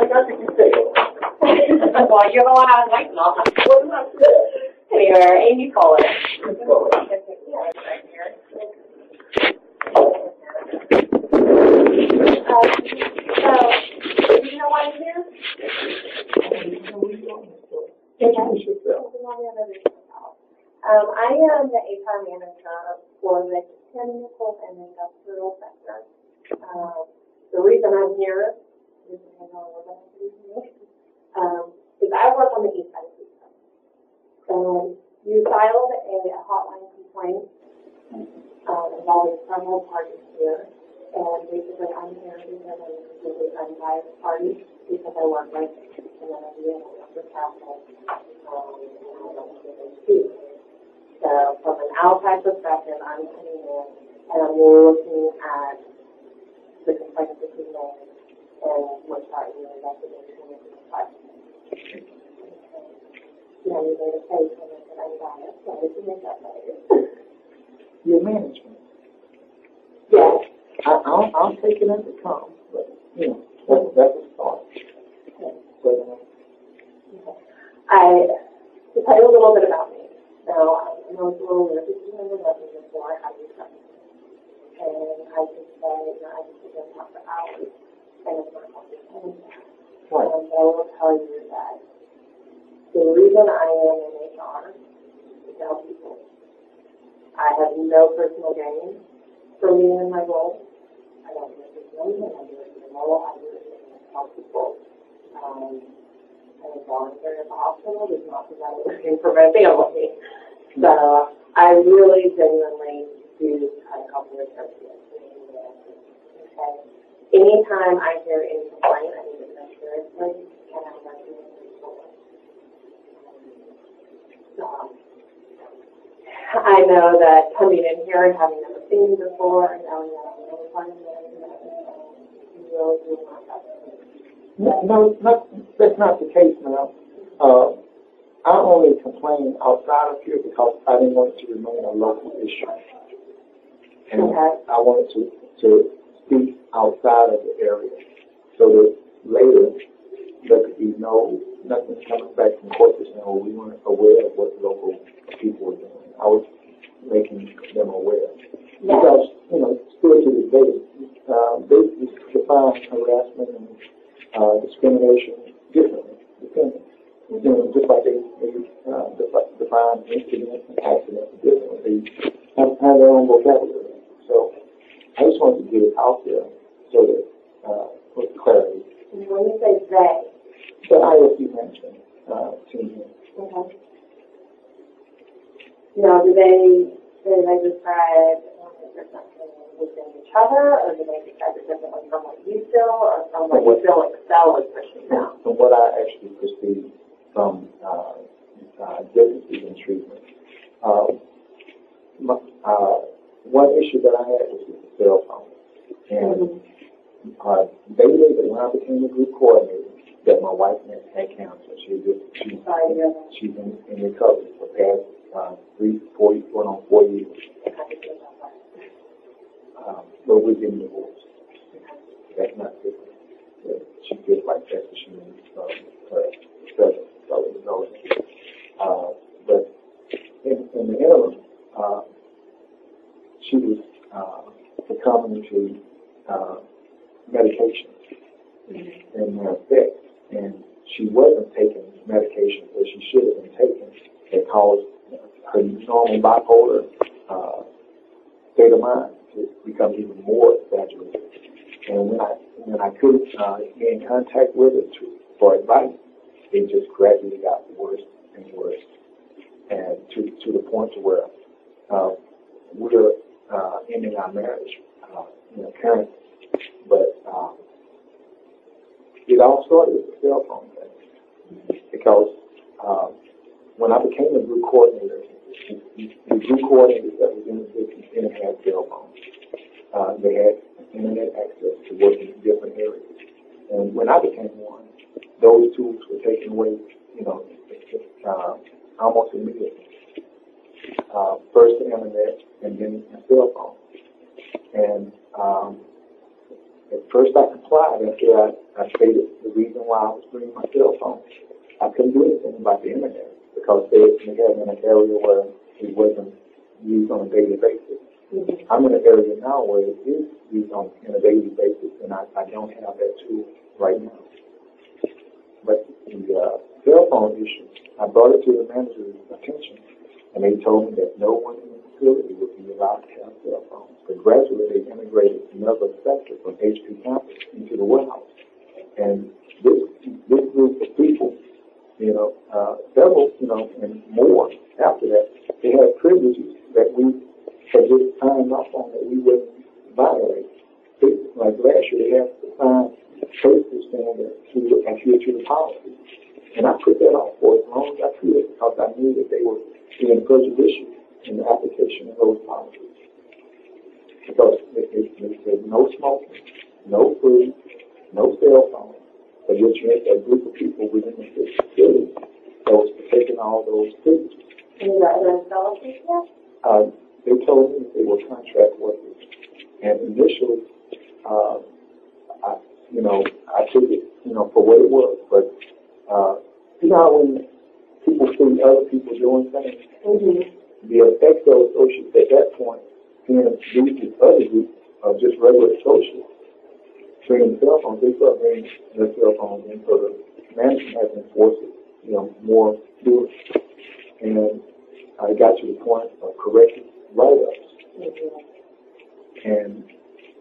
nothing to say. Well, you're the one I was waiting on. Anyway, Amy Fuller. Yeah, right here. So, do you know why I'm here? Introduce yourself. I am the HR manager for the chemical and industrial sector. The reason I'm here is I work on the east side of Houston. So you filed a hotline complaint involving several parties here. And basically I'm here because I'm a completely unbiased party because I work with and then I deal with capital and I don't give a speak. So from an outside perspective, I'm coming in and I'm looking at the complaints that you made and we're starting an investigation into the question. You know, you made a face when I said I'm biased, so I can make that later. Your management. Yes. I'll take it as it comes, but, you know, that's a start. Okay. But, to tell you a little bit about me. Now, I know it's a little weird, but you never met me before. I do something. And I just say, you know, I just sit there and talk for hours, and it's not complicated. right. And I will tell you that the reason I am in HR is to help people. I have no personal gain for being in my role. I don't do it for money, I do it for the role, I do it to help people. I'm a volunteer at the hospital, it's not because I'm looking for my family. So I really genuinely do try to help the associates. Okay. Anytime I hear any complaint, I need to take seriously, and I'm not doing it before. I know that coming in here and having never seen you before, and knowing that I'm the only part of it, you really do want that. No, that's not the case now. I only complain outside of here because I didn't want it to remain a local issue. And okay. I wanted to speak outside of the area so that later there could be nothing coming back from corporate saying, oh, we weren't aware of what local people were doing. I was making them aware. Yeah. Because, you know, still to this day, they define harassment and discrimination differently, depending. You know, just like they define incidents and accidents differently. They have their own vocabulary. So I just wanted to get it out there so that with clarity. And when you say they, the ISU management team. okay. Now, do they describe there's something within each other, or do they describe it differently from what you feel, or from what you feel Excel is pushing down? From what I actually perceived from differences in treatment. One issue that I had was with the cell phone. And they knew that when I became a group coordinator, that my wife had cancer. She's in recovery for the past 4 years. But we've been divorced. That's not different. She feels like that's what she needs her presence. But in the interim, she was succumbing to medications and their effects, and she wasn't taking medications that she should have been taking. It caused her normal bipolar state of mind to become even more exaggerated. And when I couldn't get in contact with her for advice, it just gradually got worse and worse, and to the point to where we're ending our marriage, currently. But it all started with the cell phone thing, because when I became a group coordinator, the group coordinators that was in the business didn't have cell phones. They had internet access to work in different areas. And when I became one, those tools were taken away, almost immediately. First the internet, and then the cell phone. And at first I complied after I stated the reason why I was bringing my cell phone. I couldn't do anything about the internet because they had in an area where it wasn't used on a daily basis. Mm-hmm. I'm in an area now where it is used on a daily basis, and I don't have that tool right now. But the cell phone issue, I brought it to the manager's attention, and they told me that no one in the facility would be allowed to have cell phones. But gradually, they integrated another sector from HP campus into the warehouse. And this group of people, several, and more after that, they had privileges that we had just signed off on that we wouldn't violate. Like last year, they had to sign papers saying that we would adhere to the policy. And I put that off for as long as I could because I knew that they were being prejudicial in the application of those policies. Because they said no smoking, no food, no cell phone. But yet you had that group of people within the facility that was taking all those privileges. And you got other fellowships yet? They told me that they were contract workers. And initially, I took it, for what it was. But, you know how when people see other people doing things, the effect of associates at that point, being these other group of just regular associates, bringing cell phones, they start bringing their cell phones in, so the management has to enforce it, more to it. And I got to the point of corrective write-ups. And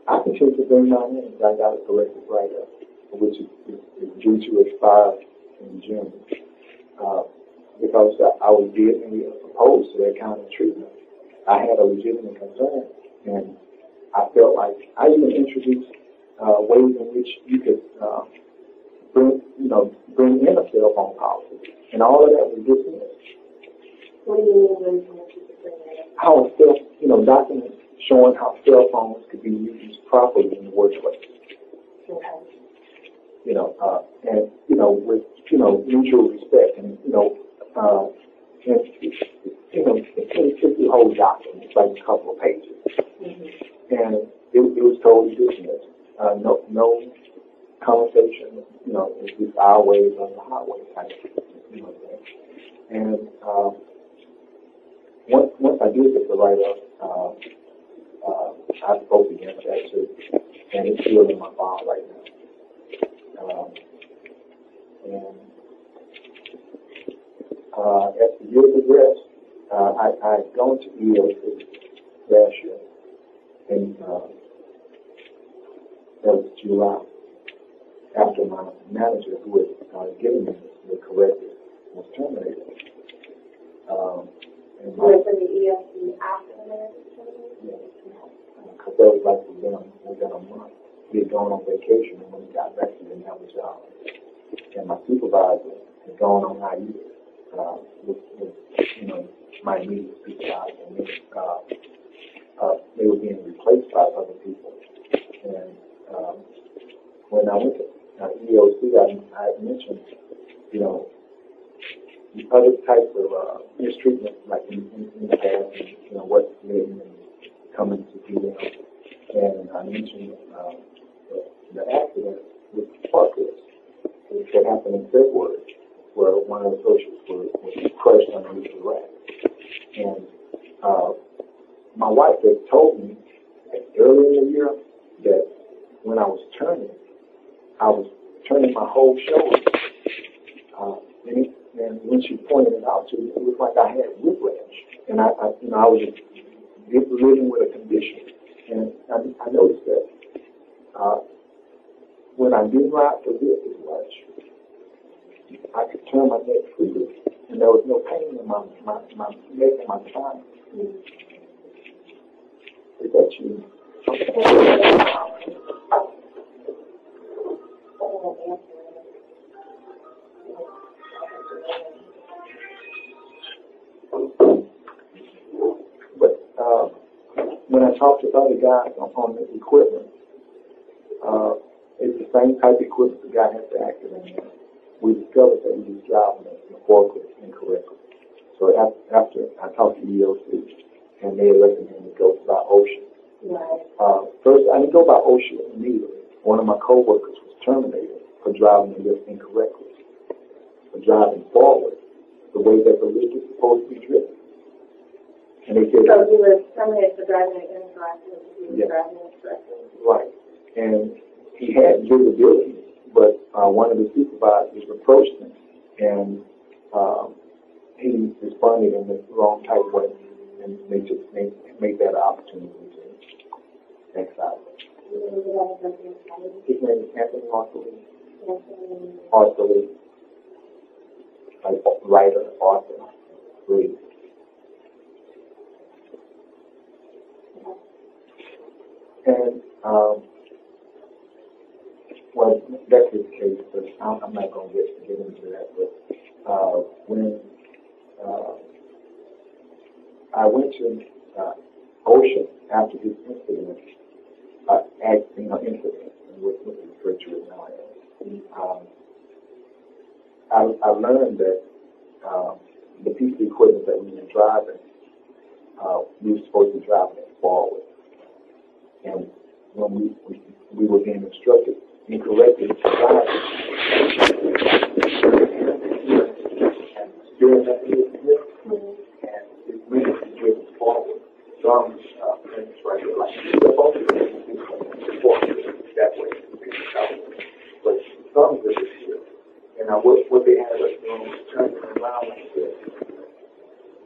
I continued to bring mine in until I got a corrective write-up, which is due to expire in June. Because I was vehemently opposed to that kind of treatment. I had a legitimate concern, and I felt like I even introduced ways in which you could bring in a cell phone policy, and all of that was dismissed. What do you mean ways in which you could bring in? How documents showing how cell phones could be used properly in the workplace. Okay. And with mutual respect, and it's the whole document. It's like a couple of pages, and it was totally dismissed. No conversation. It's just our ways on the highway type of thing. And once I did get the write-up, I spoke against that too, and it's still in my file right now. As the year progressed, I had gone to EOC last year, and that was July, after my manager, who had given me the corrective, was terminated. And you went to the EOC after the manager was terminated? Yeah. Because that was like within a month. He had gone on vacation, and when he got back, he didn't have a job. And my supervisor had gone on hiatus, with my immediate supervisor, and they were being replaced by other people. And when I went to EOC, I mentioned, the other types of mistreatment, like in the past, and what led me coming to do them. And I mentioned the accident with Parkers that happened in February, where one of the associates was crushed underneath the rack. And my wife had told me early in the year that when I was turning my whole shoulder. And when she pointed it out to me, it was like I had whiplash. And I was just living with a condition. And I noticed that when I didn't ride the wheel as much, I could turn my neck freely, and there was no pain in my neck and my spine. Is that you? But when I talked to other guys on the equipment, it's the same type of equipment the guy has to activate. We discovered that he was driving the forklift incorrectly. So after I talked to EOC, and they recommended me to go by OSHA. Right. First, I didn't go by OSHA immediately. one of my coworkers was terminated for driving the lift incorrectly, for driving forward the way that the lift is supposed to be driven. And they said, so he was terminated for driving it incorrectly. He was driving it correctly. Right. And he had visibility, but one of the supervisors approached him, and he responded in the wrong type of way, and they just made that an opportunity to exile him. His name is Anthony Arthur Lee. Like writer, author, Lee. And, well, that's his case, but I'm not going to get into that. But when I went to Ocean after his incident, incident, and what we refer to it now as, I learned that the piece of equipment that we were driving, we were supposed to be driving it forward. And when we were being instructed incorrectly to drive it, and during that and it went to driven forward. Some things right here, like they're both forward that way, but some of it is here. And what they had us doing was turning around like this,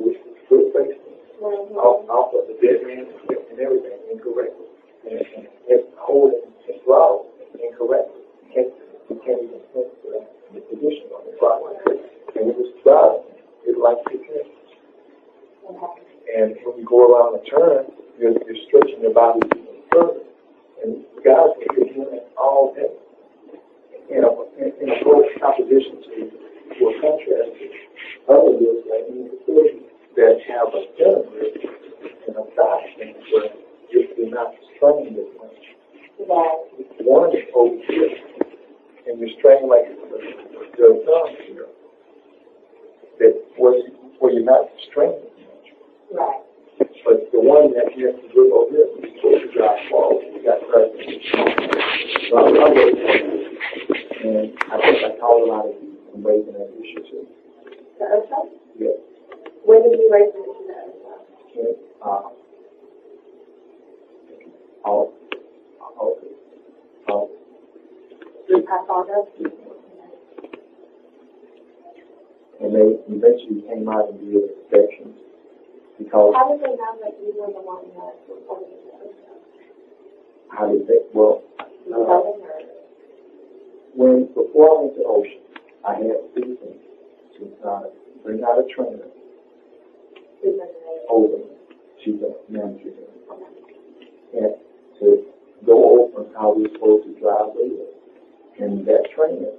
with good face, off of the dead man and everything incorrectly. And holding his throttle incorrectly. You can't even think the position on the throttle. And it was driving, it's like you can. And when you go around the turn, you're stretching your body even further. And guys are doing it all day. In a close opposition to a contrast to other lifts like Amy Fuller that have a center grip and a side stand where you're not straining as much. One is over here, and you're straining like the thumb here. That where you're not straining as much. Right. But the one that you have to do over here, you're supposed to drive forward. You got pressure. So I'm ready for that. And I think I called a lot of you from raising that issue too. The OSHA? Yes. When did you raise the issue to OSHA? Okay. This past August? And they eventually came out and did inspections because. How did they know that you were the one that reported it to OSHA? How did they? Well, before I went to Ocean, I had Susan to bring out a trainer over. She's a manager there. And to go over how we're supposed to drive later. And that trainer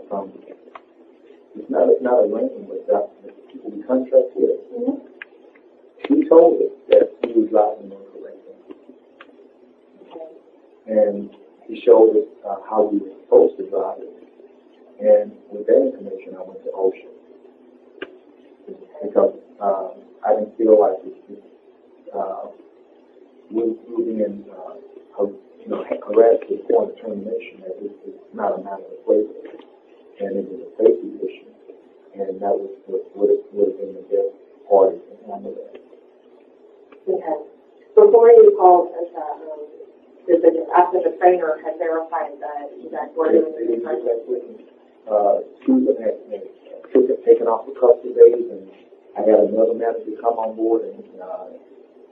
from, it's not a ranking, but the people we contract with, he told us that he was driving incorrectly. And he showed us how we were supposed to drive it. And with that information, I went to Ocean. Because I didn't feel like we were being harassed to the point of termination, that it's not a matter of slavery. And it was a safety issue. And that was what would have been the best party to handle that. Okay. Before you called OSHA, after the trainer had verified that you guys were doing the contract? Susan had taken off a couple of days, and I had another manager come on board, and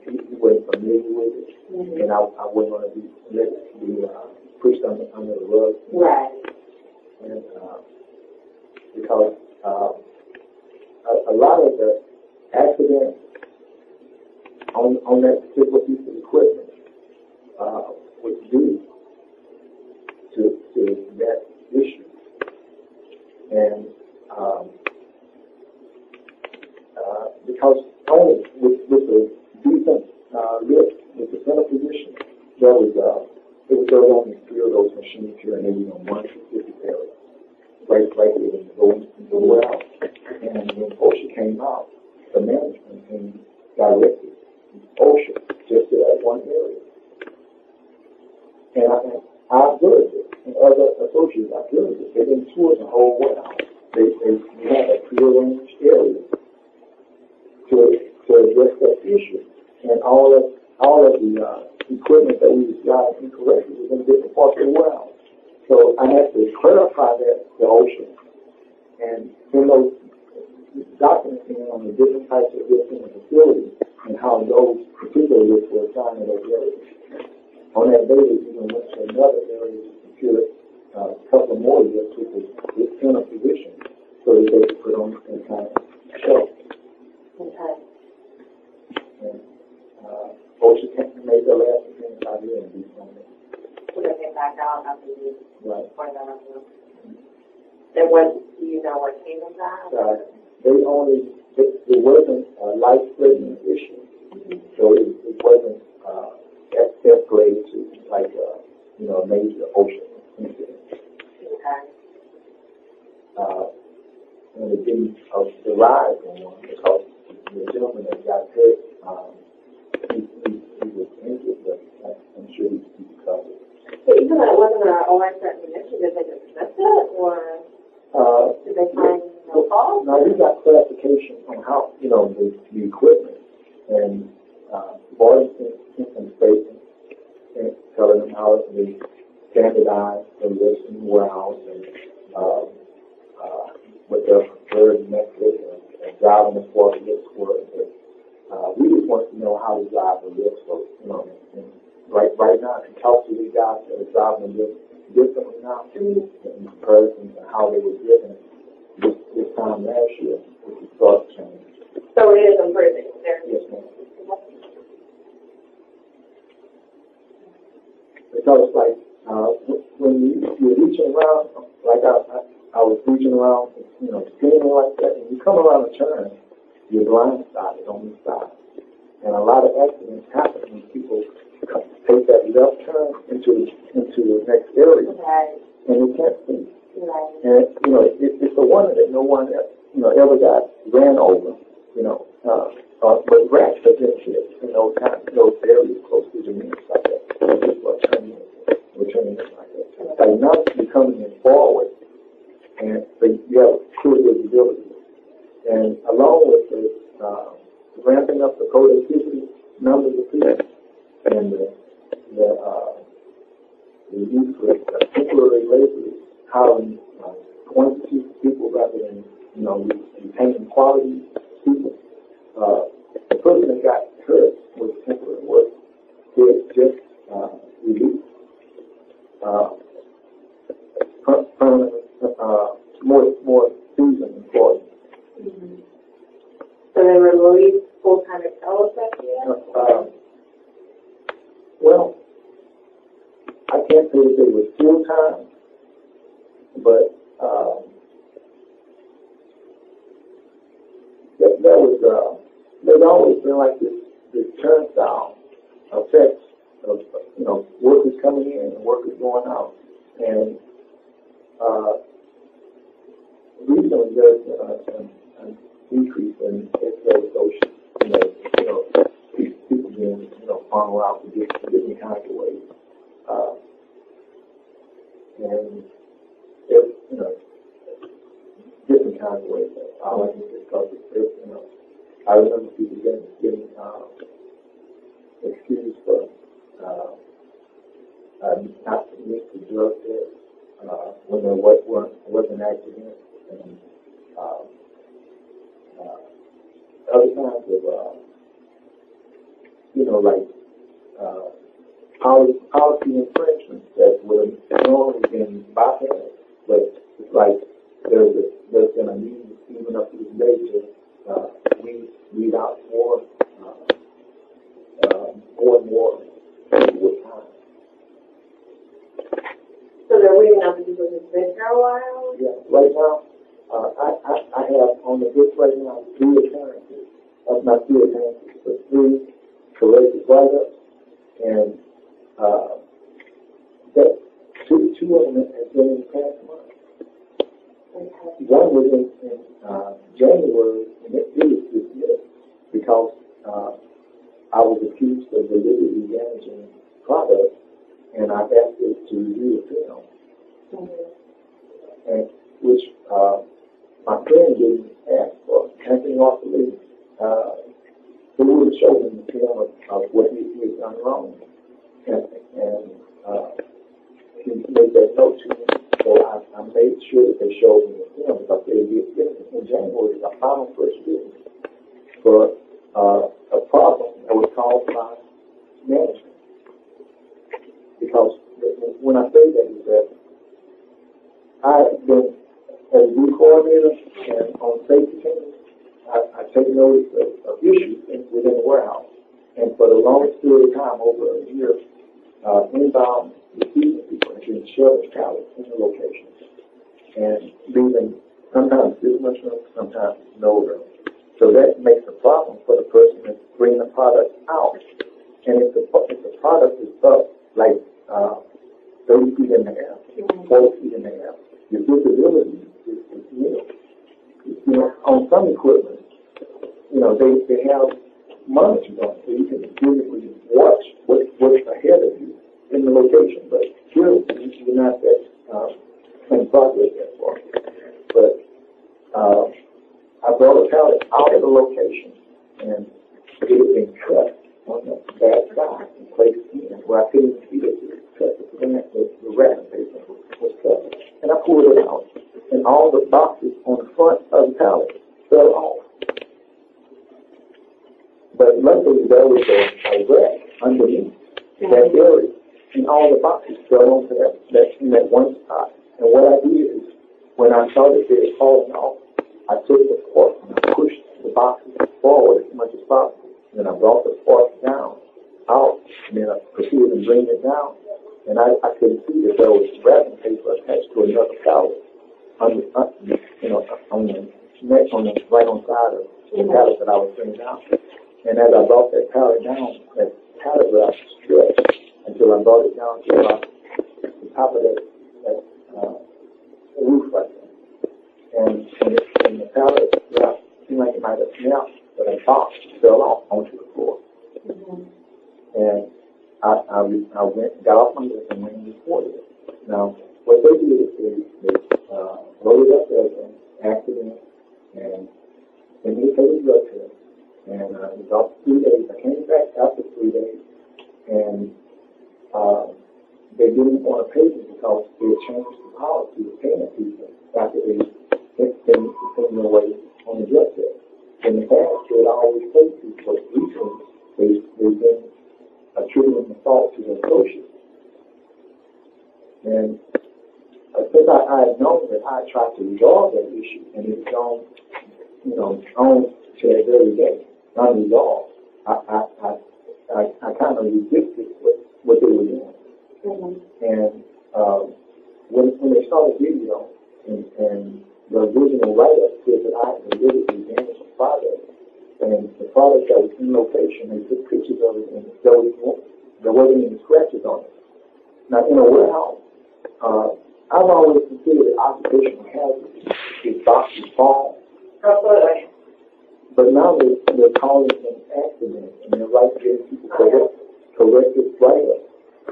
he wasn't familiar with it, and I wasn't going to be pushed under the rug. Right. And because a lot of the accidents on that particular piece of equipment was due to that issue. And because only with a decent lift, with the center position, there was only 3 of those machines here, and they were in one specific area, right there in the well. And when OSHA came out, the management team directed OSHA just to that one area. And I observed it. villages. They've been touring the whole warehouse. They have a prearranged area to address that issue. And all of the equipment that we got incorrectly was in different parts of the warehouse. So I had to clarify that to OSHA and send those documents in on the different types of risks in the facility and how those particular risks were assigned to those areas. On that basis, we went to another area to secure a couple of more risks, which was in a position so that they could put on some kind of show. Okay. And OSHA can't make their last opinion out here and do something. So they came back out after you point that out to them. And what, do you know what came of that? It wasn't a life-threatening issue, so it wasn't escalated to like a major OSHA incident. Okay. And it didn't derive from one because the gentleman that got hurt, he was injured, but I'm sure he's covered. So even though it wasn't a life-threatening issue, did they dismiss it, or did they find no fault? No, we got clarification on how, the equipment, and Barton sent some statements and telling them how they standardized the list in the warehouse and what their preferred method and driving the forklifts were. We just want to know how to drive the lift. So, and right now, I can talk to these guys that are driving the lift differently now in comparison to how they were driven this time last year, which is start to change. So it is improving. Yes, ma'am. Because like when you're reaching around, like I was reaching around, spinning like that, and you come around a turn, you're blindsided on the side. And a lot of accidents happen when people take that left turn into the next area, Right. and you can't see. Right. And it's a wonder that no one ever got ran over. But rats have been hit in those areas close to the means like that. People are turning like that. Like now you're coming in forward, and so you have clear visibility. And along with the ramping up the productivity numbers of people and the use of temporary laborers, hiring quantity of people rather than retaining quality people. The person that got hurt was temporary work. It just released permanent, more seasoned employees. Mm-hmm. So they were released full-time at Teleflex yet? Well, I can't say that they were full-time, but there's always been like this turnstile effect of workers coming in and workers going out, and recently there's been a decrease in exploitation. People being funneled out to different kinds of ways, and different kinds of ways. I like to discuss it. I remember people getting excused for not submitting to drug tests when there was an accident, and other kinds of policy infringements that would have normally been bypassed, but it's like there's been a need even up to this day to weed out more and more with time. So they're weeding out the people who've been here a while? Yeah, right now, I have on the books right now 3 occurrences, not 3 occurrences, but 3 corrective write-ups, and that two of them have been in the past month. Okay. One was in January, and it was dismissed because I was accused of deliberately damaging products, and I asked it to review the film. Mm-hmm. showed me the film because they did in January, the final first business for a problem that was caused by management. Because when I say that is that I've been as a group coordinator and on safety teams, I take notice of issues within the warehouse. And for the longest period of time, over a year, inbound receiving people have been shoving pallets in the locations and leaving sometimes this much room, sometimes no room. So that makes a problem for the person that's bringing the product out. And if the product is up like 30 feet in the air, 40 feet in the air, your visibility is nil. You know, on some equipment, you know, they have monitors on it, so you can physically watch what's ahead of you in the location. But here, we're not that in progress that far. But I brought a pallet out of the location, and it had been cut on the back side and placed in where I couldn't see it. It was cut. The wrapping paper was cut. And I pulled it out, and all the boxes on the front of the pallet fell off. But luckily, there was a rack underneath that area, and all the boxes fell onto that one spot. And what I did is, when I saw that they were falling off, I took the fork and I pushed the boxes forward as much as possible. And then I brought the fork down, out, and then I proceeded to bring it down. And I could see that there was wrapping paper attached to another pallet, on the neck, right on side of the pallet that I was bringing down. And as I brought that pallet down, that pallet was stretched until I brought it down to about the top of that roof right there. And the pallet seemed like it might have snapped, but a box fell off onto the floor. Mm-hmm. And I went, got off my list and went and reported it. Now, what they did is they loaded up as an accident, and then they took a drug test. And it was about 3 days. I came back after 3 days, and they didn't want to pay me because they had changed the policy of paying people after they sent them away on the drug test. In the past, they had always paid people, but recently they've been attributing the fault to their associates. And since I had known that I had tried to resolve that issue, and it's gone, on to that very day, unresolved, I kind of resisted what they were doing. Mm-hmm. And when they saw the video and the original write-up said that I had deliberately damaged the product, and the product that was in location, they took pictures of it, and there wasn't any scratches on it. Now, in a warehouse, I've always considered it occupational hazard if boxes fall. Absolutely. But now they're calling it an accident, and they're right there people corrected write-up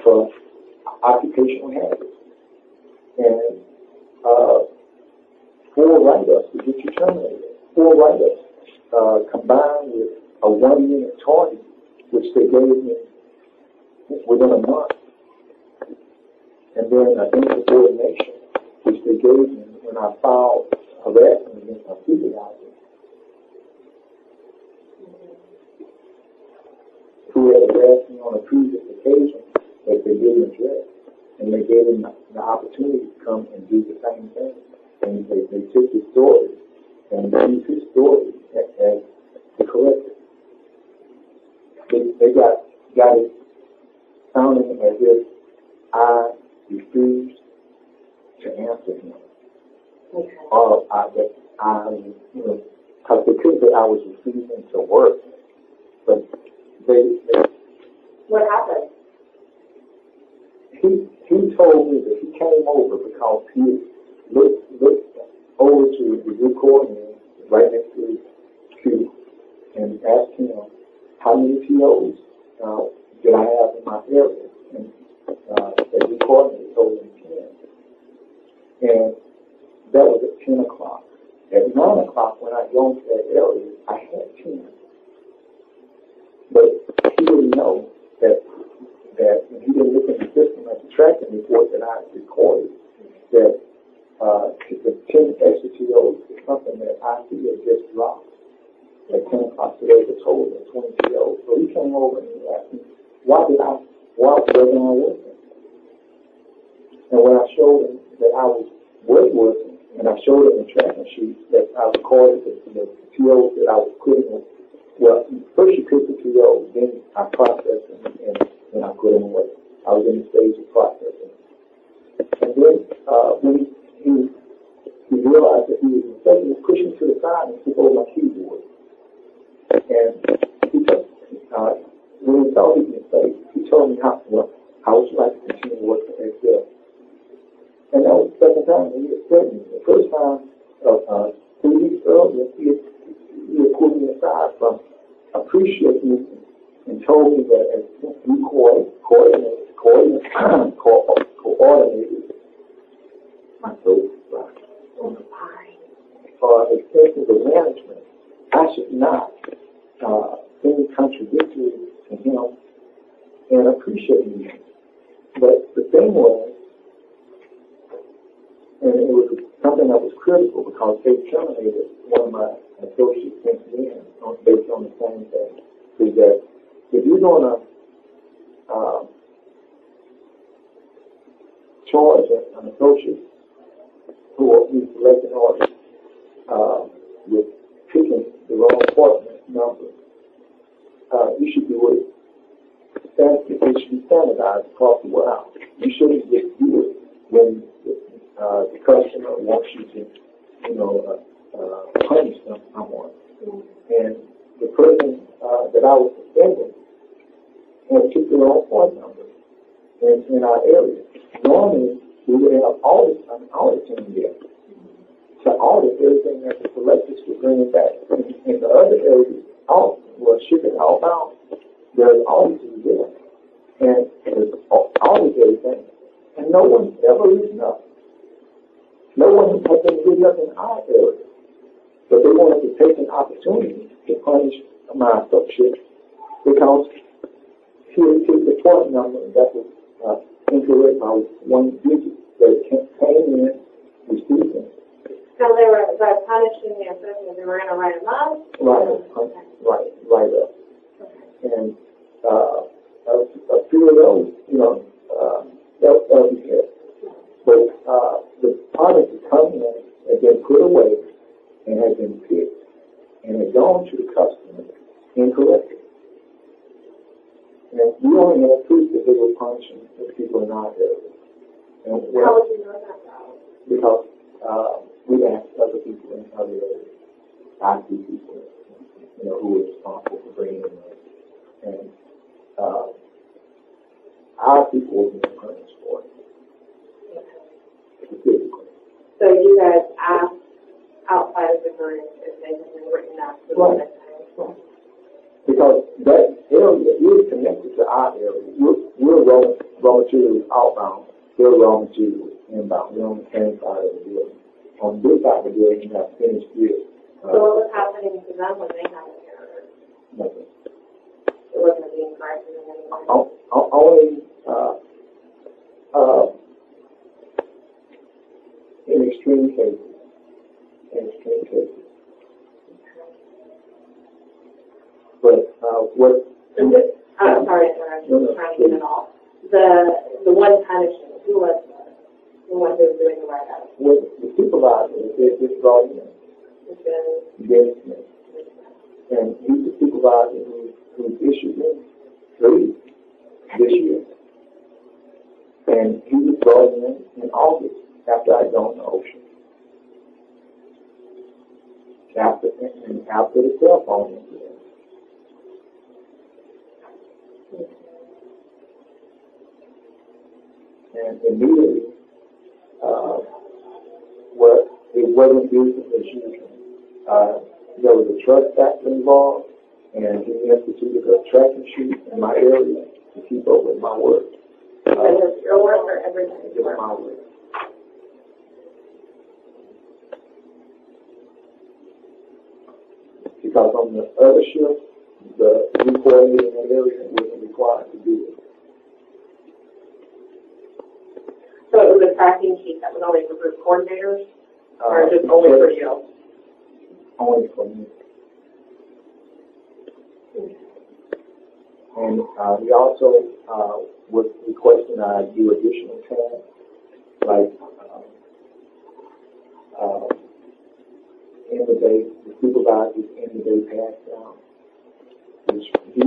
for occupational hazard. And 4 write-ups to get you terminated. 4 write-ups combined with a 1-minute target, which they gave me within a month. And then an insubordination, which they gave me when I filed harassment against my supervisor, who had harassed me on a previous occasion that they didn't address. And they gave him the opportunity to come and do the same thing. And they took his story and used his story as the corrector. They got it sounding as if I refused to answer him. Okay. Or because they could say I was refusing to work. But they what happened? He told me that he came over because he looked over to the group coordinator right next to his cube and asked him how many POs did I have in my area. And the group coordinator told him 10. And that was at 10 o'clock. At 9 o'clock, when I go into that area, I had 10. But he didn't know that when he didn't look in the system at the tracking report that I recorded, that the 10 extra TOs is something that I see that just dropped. At 10 o'clock today, the total of 20 TOs. So he came over and he asked me, why wasn't I working? And when I showed him that I was working, and I showed him the tracking sheet that I recorded the TOs that I was putting in. Well, first you pick the TOs, then I processed them, and I put them away. I was in the stage of processing. And then when he realized that he was mistaken, he pushed me to the side and took over my keyboard. And he took, when he saw his mistake, he told me how would you like to continue to work for Excel? And that was the second time he had said me. The first time, 3 weeks earlier, he had pulled me aside from appreciating me and told me that as we coordinated my throat extensions of management, I should not think contradictory to him and appreciating him. But the thing was, and it was something that was critical because they terminated one of my associates since then based on the same thing, is that if you're going to charge an associate who is selected order with picking the wrong appointment number, you should do it. It should be standardized across the warehouse. You shouldn't just do it when the customer wants you to, punish someone. And the person that I was suspending had took the wrong point number in our area. Normally, we would have an audit team there to audit everything that the selectors would bring it back. In the other areas, shipping outbound, there's auditors there. And there's audit everything. And no one's ever written up. No one has been written up in our area. But they wanted to take an opportunity to punish my associate because he took the point number that was incorrect by one digit that came in receiving. So they were punishing the associate, they were going to write them up? Right up. Okay. And a few of those, that'll be good. But the product is coming in and been put away and has been picked and has gone to the customer incorrectly. And we only have proof that they were punishing the people in our area. And how would you know that, though? Because we asked other people in other areas, IT people, who were responsible for bringing them in. And our people were being punished for it. Specifically. So you guys asked outside of the group if they had been written up for the next time? Right. Because that area is connected to our area. We're raw materials outbound. They're raw materials inbound. We're on the same side of the building. On this side of the building, you have finished goods. So what was happening to them when they had an error? Nothing. It wasn't being corrected in any way? Only in extreme cases. But what? I'm sorry to interrupt you. I'm trying to get it all. The one punishment, who was the one who was doing the write-up? Well, the supervisor is this brought in. Dennis Smith. And he's the supervisor who issued me 3 this year. And he was brought in August after I'd gone to Ocean. After the cell phone incident. And immediately, it wasn't business as usual. There was a trust factor involved, and he instituted a tracking sheet in my area to keep up with my work. Is your work or everybody's work? My work. Because on the other shift, the new coordinator in that area wasn't required to do it. So it was a tracking sheet that was only for group coordinators, or just only for you? Only for me. And we also was requesting I do additional tasks, like end of day, the supervisor's end of day pass down, which he,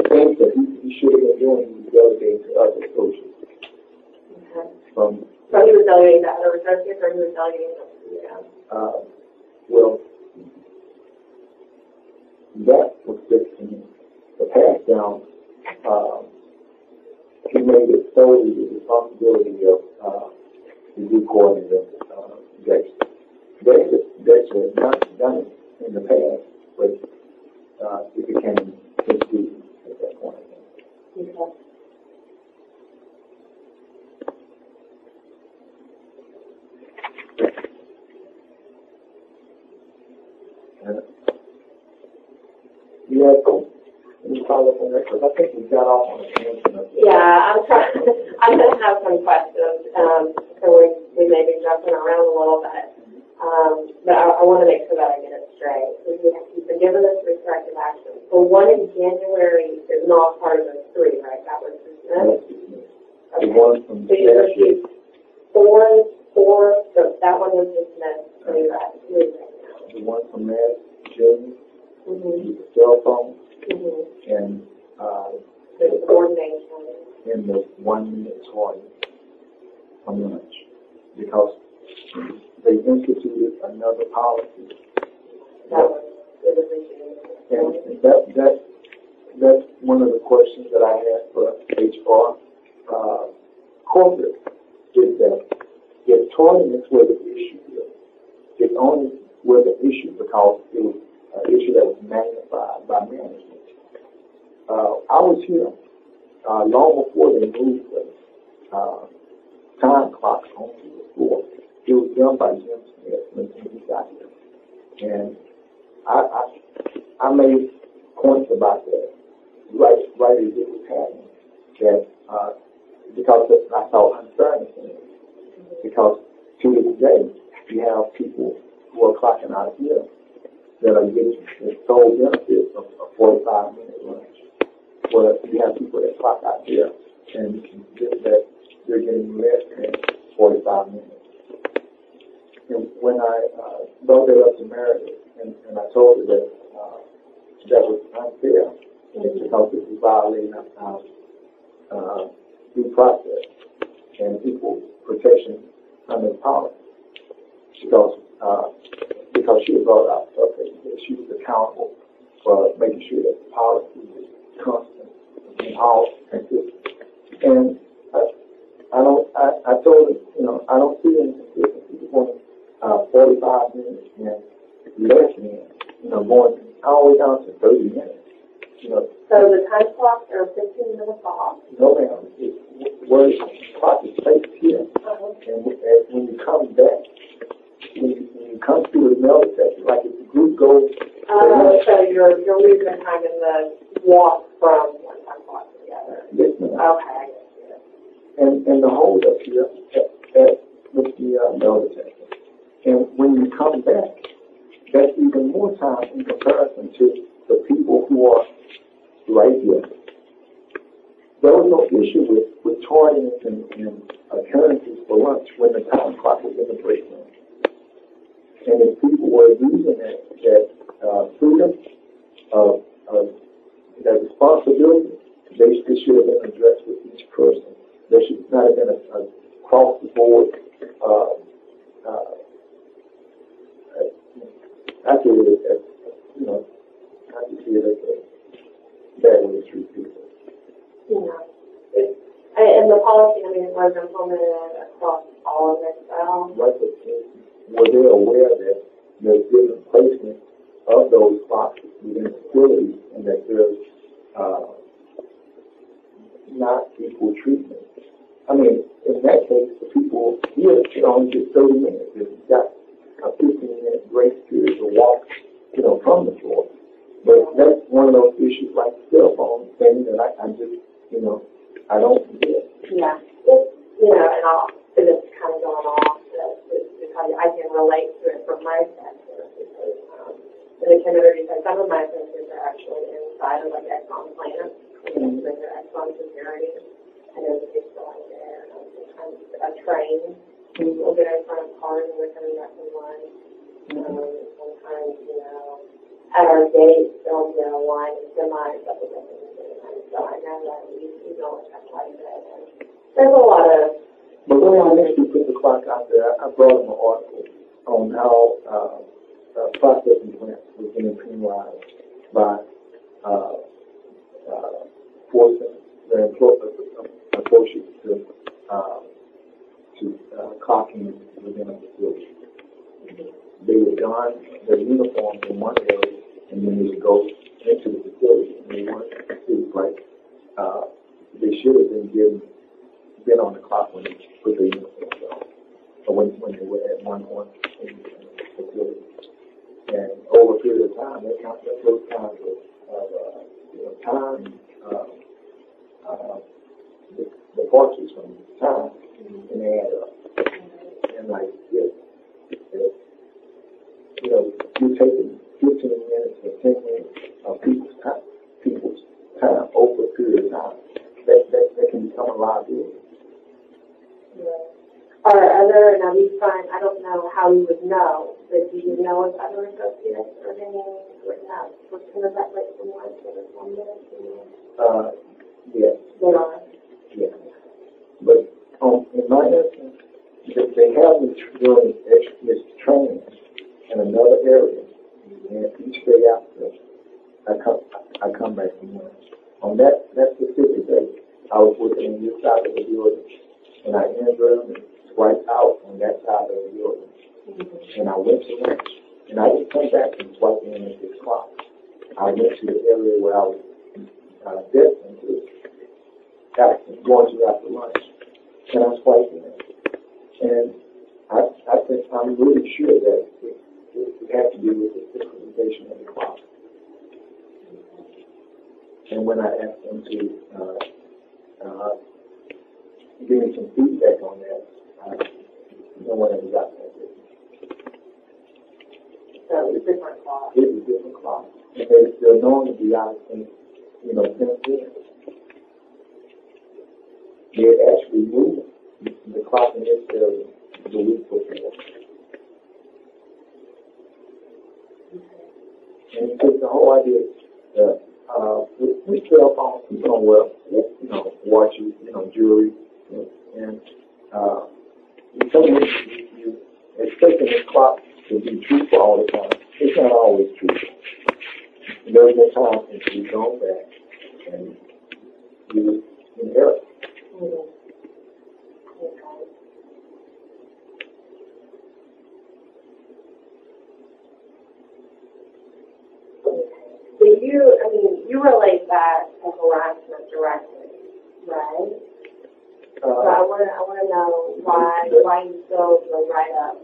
things that he should have been doing, he delegated to other coaches. Okay. So he was delegating to other associates, or he was delegating to well, that was just the pass down. He made it solely the responsibility of the group coordinator, Dex was not done in the past, but it became his duty at that point. Okay. You had any follow-up on that? Because I think we got off on a tangent of Yeah, I'm going to have some questions, so we may be jumping around a little bit. But I want to make sure that I get it straight. You've been given this restrictive action. The one in January is not part of the three, right? That was dismissed? the one from So you received four, so that one was dismissed. So you're at three right now. the one from Matt Jr., Mm-hmm. the cell phone, Mm-hmm. and The coordination. in the 1 minute toy from lunch, because they instituted another policy. That was the decision. And that's one of the questions that I had for HR corporate, is that if tardiness were the issue, it only was an issue because it was an issue that was magnified by management. I was here long before they moved the time clocks onto the floor. It was done by Jim Smith when he got here. And I made points about that right as it was happening, that because I saw unfairness in it. Because to this day, you have people who are clocking out here that are getting the sole benefit of a 45-minute lunch. Well, you have people that clock out here and that they're getting less than 45 minutes. And when I brought that up to Meredith, and I told her that that was unfair, because it was violating our due process and equal protection under the policy. Because she had brought out that she was accountable for making sure that the policy was constant and all consistent. And I told her, I don't see any consistency between 45 minutes and less than, going all the way down to 30 minutes. So the time clocks are 15 minutes off? No, ma'am. Where the clock is placed here, and when you come back, when you come through the metal detector, like if the group goes. So you're losing time in the walk from one time clock to the other. Yes, ma'am. Okay. And the hold up here with the metal detector. And when you come back, that's even more time in comparison to the people who are right here. There was no issue with tardiness and occurrences for lunch when the time clock was in the break room. And if people were using that freedom of that responsibility, they should have been addressed with each person. There should not have been a across the board. I see it as a bad way to treat people. And the policy, it was implemented across all of Excel. Right, but were they aware that there's different placement of those boxes within facilities and that there's not equal treatment? In that case, the people here should only get 30 minutes. If you've got a 15-minute grace period to walk, from the floor. But that's one of those issues like the cell phone thing that I just, I don't get. Yeah. And I'll just kind I can relate to it from my perspective because in the community, some of my centers are actually inside of like Exxon plants, and they're Exxon security. I know the kids go out there. Sometimes a train will get in front of cars and they're coming back from lunch. Sometimes, you know, at our gate, there'll be a line of semis up against the so I know that we don't have quite a bit. There's a lot of. But when I initially put the clock out there, I brought them an article on how processing plants were being penalized by forcing their associates to clock in within a facility. They would don their uniforms in one area, and then they would go into the facility, and they weren't. It was like they should have been on the clock when they put their uniforms on, or when they were at one point in the facility. And over a period of time, those kinds of time departures from time, and they add up. And like this, you know, you're taking 15 minutes or 10 minutes of people's time over a period of time. That can become a liability. Are other, now these fine, I don't know how you would know, but do you know if other associates are being written up? What's kind of that like from one to the one minute? Yes. They are? Yes. But in my instance, they have me doing this training in another area, and each day after, I come back from lunch. On that specific day, I was working on this side of the building, and I entered and swiped out on that side of the building. And I went to lunch, and I didn't come back and swipe in at 6 o'clock. I went to the area where I was destined to going to after lunch, and I swiped in. And I think I'm really sure that it has to do with the synchronization of the clock. And when I asked them to give me some feedback on that, no one ever got that. So it's a different clock. It's a different clock. And they're known to be out in, since then. They had actually moved the clock in this area the week before. And it's the whole idea that with cell phones, people don't wear, watches, jewelry, and you expecting this clock to be truthful all the time. It's not always true. There's no time since you've gone back and you inherit. Mm-hmm. You relate that to harassment directly, right? So I want to know why you still go right up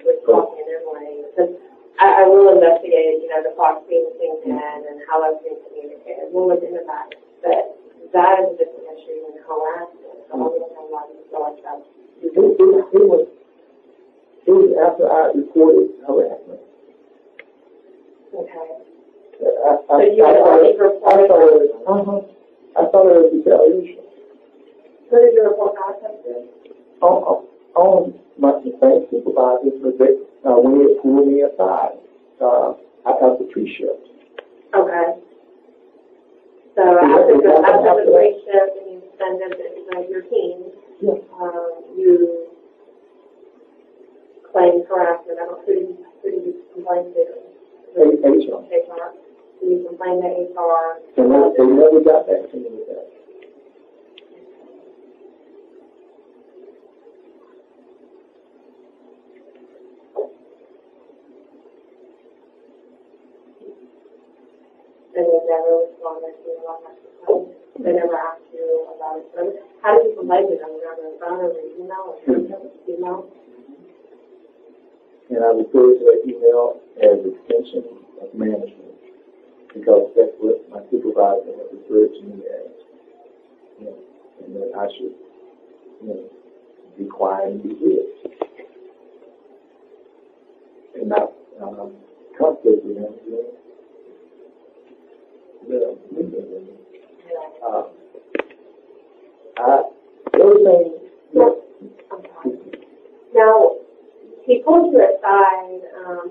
with talking and everything. Because I will investigate, the clock being synced in and how that's being communicated. We'll look into that. But that is a different issue than harassment. So I want to know why you feel like that. It was after I reported harassment. Okay. I thought it was retaliation. What did your report contact do? On my same supervisor, when they pulled me aside, I got the tree shift. Okay. So after the tree shift and you send it to your team, you claim harassment. I don't know who did you complain to? HR. So you complain to HR. They never got back to me with that. And they never responded to you about that complaint. They never asked you about it. So how did you complain to them? Were on the phone or email or email? And I refer to that email as extension of management, because that's what my supervisor had referred to me as, and that I should, be quiet and be good. conflict with him. Everything. Now, he pulled you aside.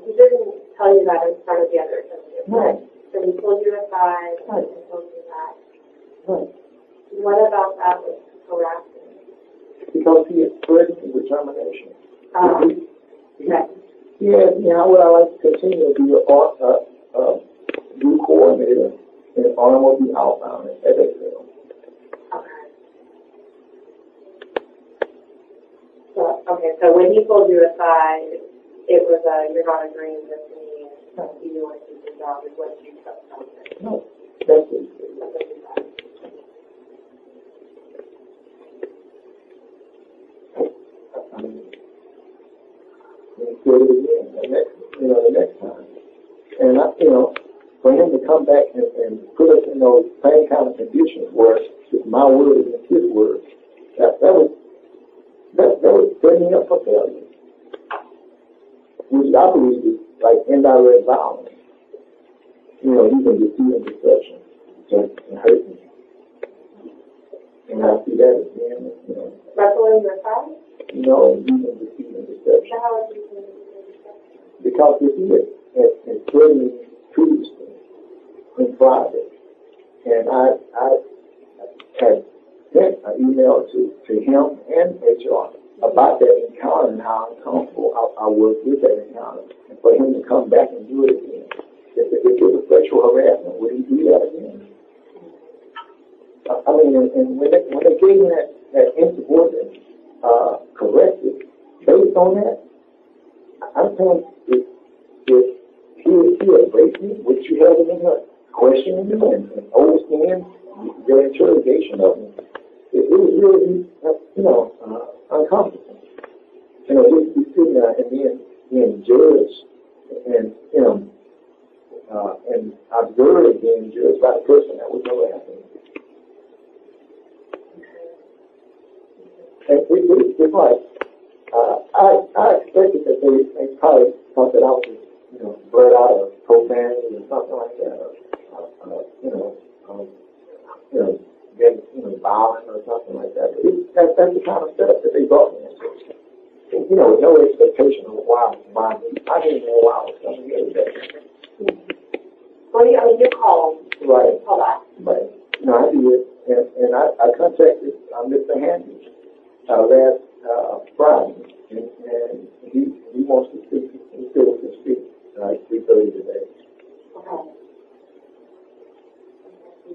He didn't tell you that in front of the other associates. Right. So he pulled you aside Right. and told you that. Right. What about that was harassing? Because he is threatening with termination. Okay. Yeah, how would I like to continue to be a group coordinator in automobile outbound at FedEx? Okay. So when he pulled you aside, it was you're not agreeing with me, and you want to keep your job, is what you told something. No, that's it. That's what you said. I mean, and do it again the next time. And for him to come back and put us in those same kind of conditions where it's my word against his word, that was setting me up for failure. Which I believe is like indirect violence. Using deceit and deception to hurt me. And I see that again, Wrestling your side? using deceit and deception. So how would you do deception? Because if he had threatened me previously in private, and I had sent an email to him and HR about that encounter and how uncomfortable I was with that encounter, and for him to come back and do it again. If it was sexual harassment, would he do that again? I mean, and when they gave me that insubordinate corrective based on that, I'm saying if he had raped me, would you have him in her questioning him and overseeing your interrogation of me? It was really, uncomfortable. Just be sitting there and being judged and, and observed being judged by the person that was harassing me. And it's like, I expected that they probably thought that I was, blurt out of profanity or something like that, getting violent or something like that. That's the kind of stuff that they brought me into. And, with no expectation of why I didn't know why I was coming here today. Well, you called. Right. Call back. Right. I did, and I contacted Mr. Handy last Friday, and he wants to speak. He still wants to speak like 3:30 today. Okay.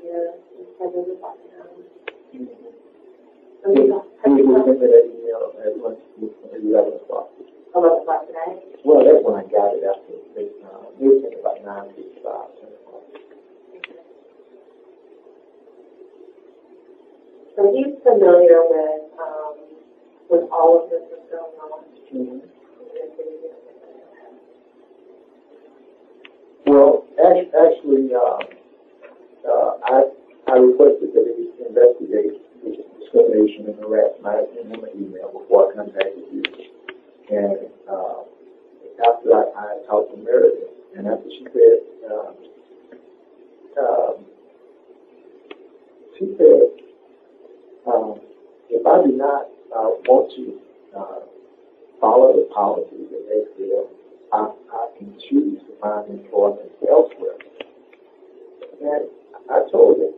You're scheduled to talk to him. He was sent me that email at lunch at 11 o'clock. 11 o'clock today? Well, that's when I got it after they sent it about 9:55, 10 o'clock. So he's familiar with all of this that's going on. Mm-hmm. Well, actually, I requested that he investigate discrimination and harassment. I sent him an email before I contacted you. And after I talked to Meredith, and after she said, if I do not want to follow the policies of XL, I can choose to find employment elsewhere. And I told him,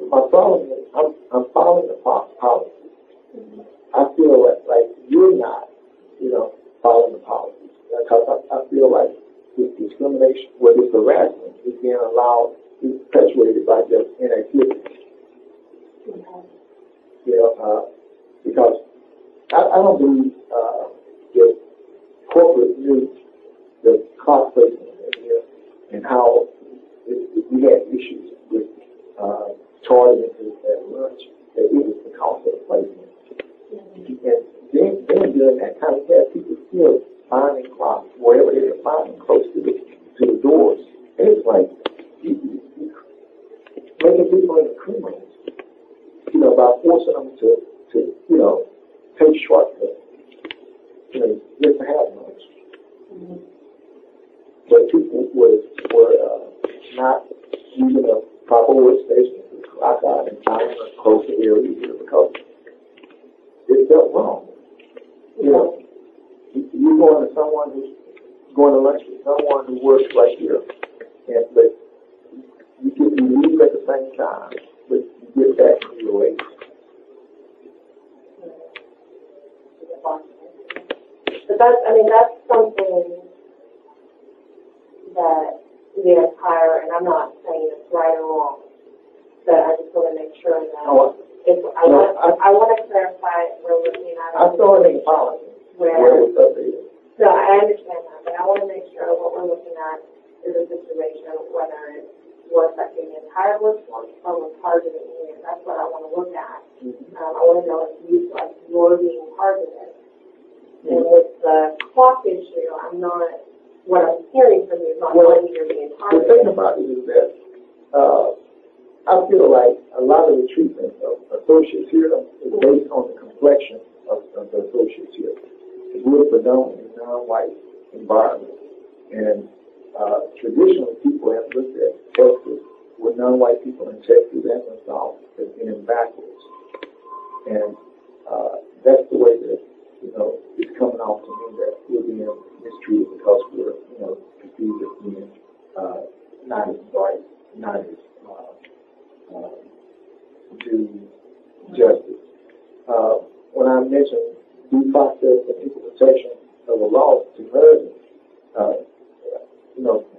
my problem is I'm following the policy. I feel like you're not, following the policies. Because I feel like this discrimination, this harassment is being allowed, is perpetuated by just inactivity. Because I don't believe that corporate news, the cost placement here, and how we had issues with charging at lunch, that it was the cost of the placement. And then doing that kind of had people still finding clocks wherever they were finding close to the doors. And it's like making people into criminals, by forcing them to take shortcuts, just to have lunch. but people were not using a proper workstation to clock out and time a closer area here because it felt wrong. You know, you're going to someone who's going to lunch with someone who works right here, and but you leave at the same time, but you get back to your way. But that's something that we hire, and I'm not saying it's right or wrong, but I just want to make sure that I want to clarify we're looking at it. I saw it in policy where it was updated. No, I understand that, but I want to make sure what we're looking at is a situation whether we're affecting the entire workforce or we're targeting you. That's what I want to look at. I want to know if you feel like you're being targeted. And with the clock issue, what I'm hearing from you is not knowing you're being targeted. The thing about it is that I feel like a lot of the treatment of associates here is based on the complexion of the associates here. We're predominantly non-white environment, and traditionally people have looked at Texas with non-white people in Texas and the South as being backwards, and that's the way that it's coming off to me that we're being mistreated because we're perceived as being not as bright, not as do justice. When I mentioned due process and equal protection of the law to her,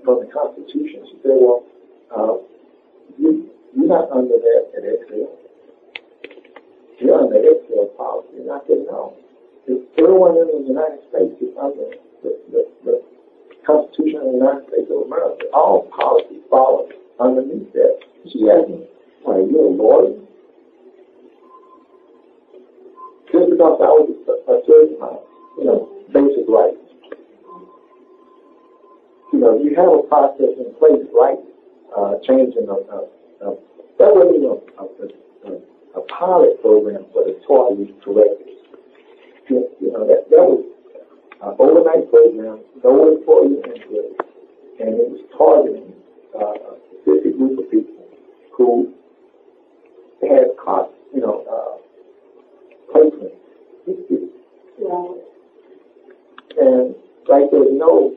from the Constitution, she said, well, you're not under that at Excel. You're under Excel policy. And I said, no. If everyone in the United States is under the Constitution of the United States of America, all policies follow underneath that. She asked me, well, are you a lawyer? Just because I was asserting my, basic rights. You have a process in place, right? Changing that wasn't even a pilot program for the targeted correctors. That was an overnight program, no employee input, and it was targeting a specific group of people who had cost, placement issues. Yeah. And like there's no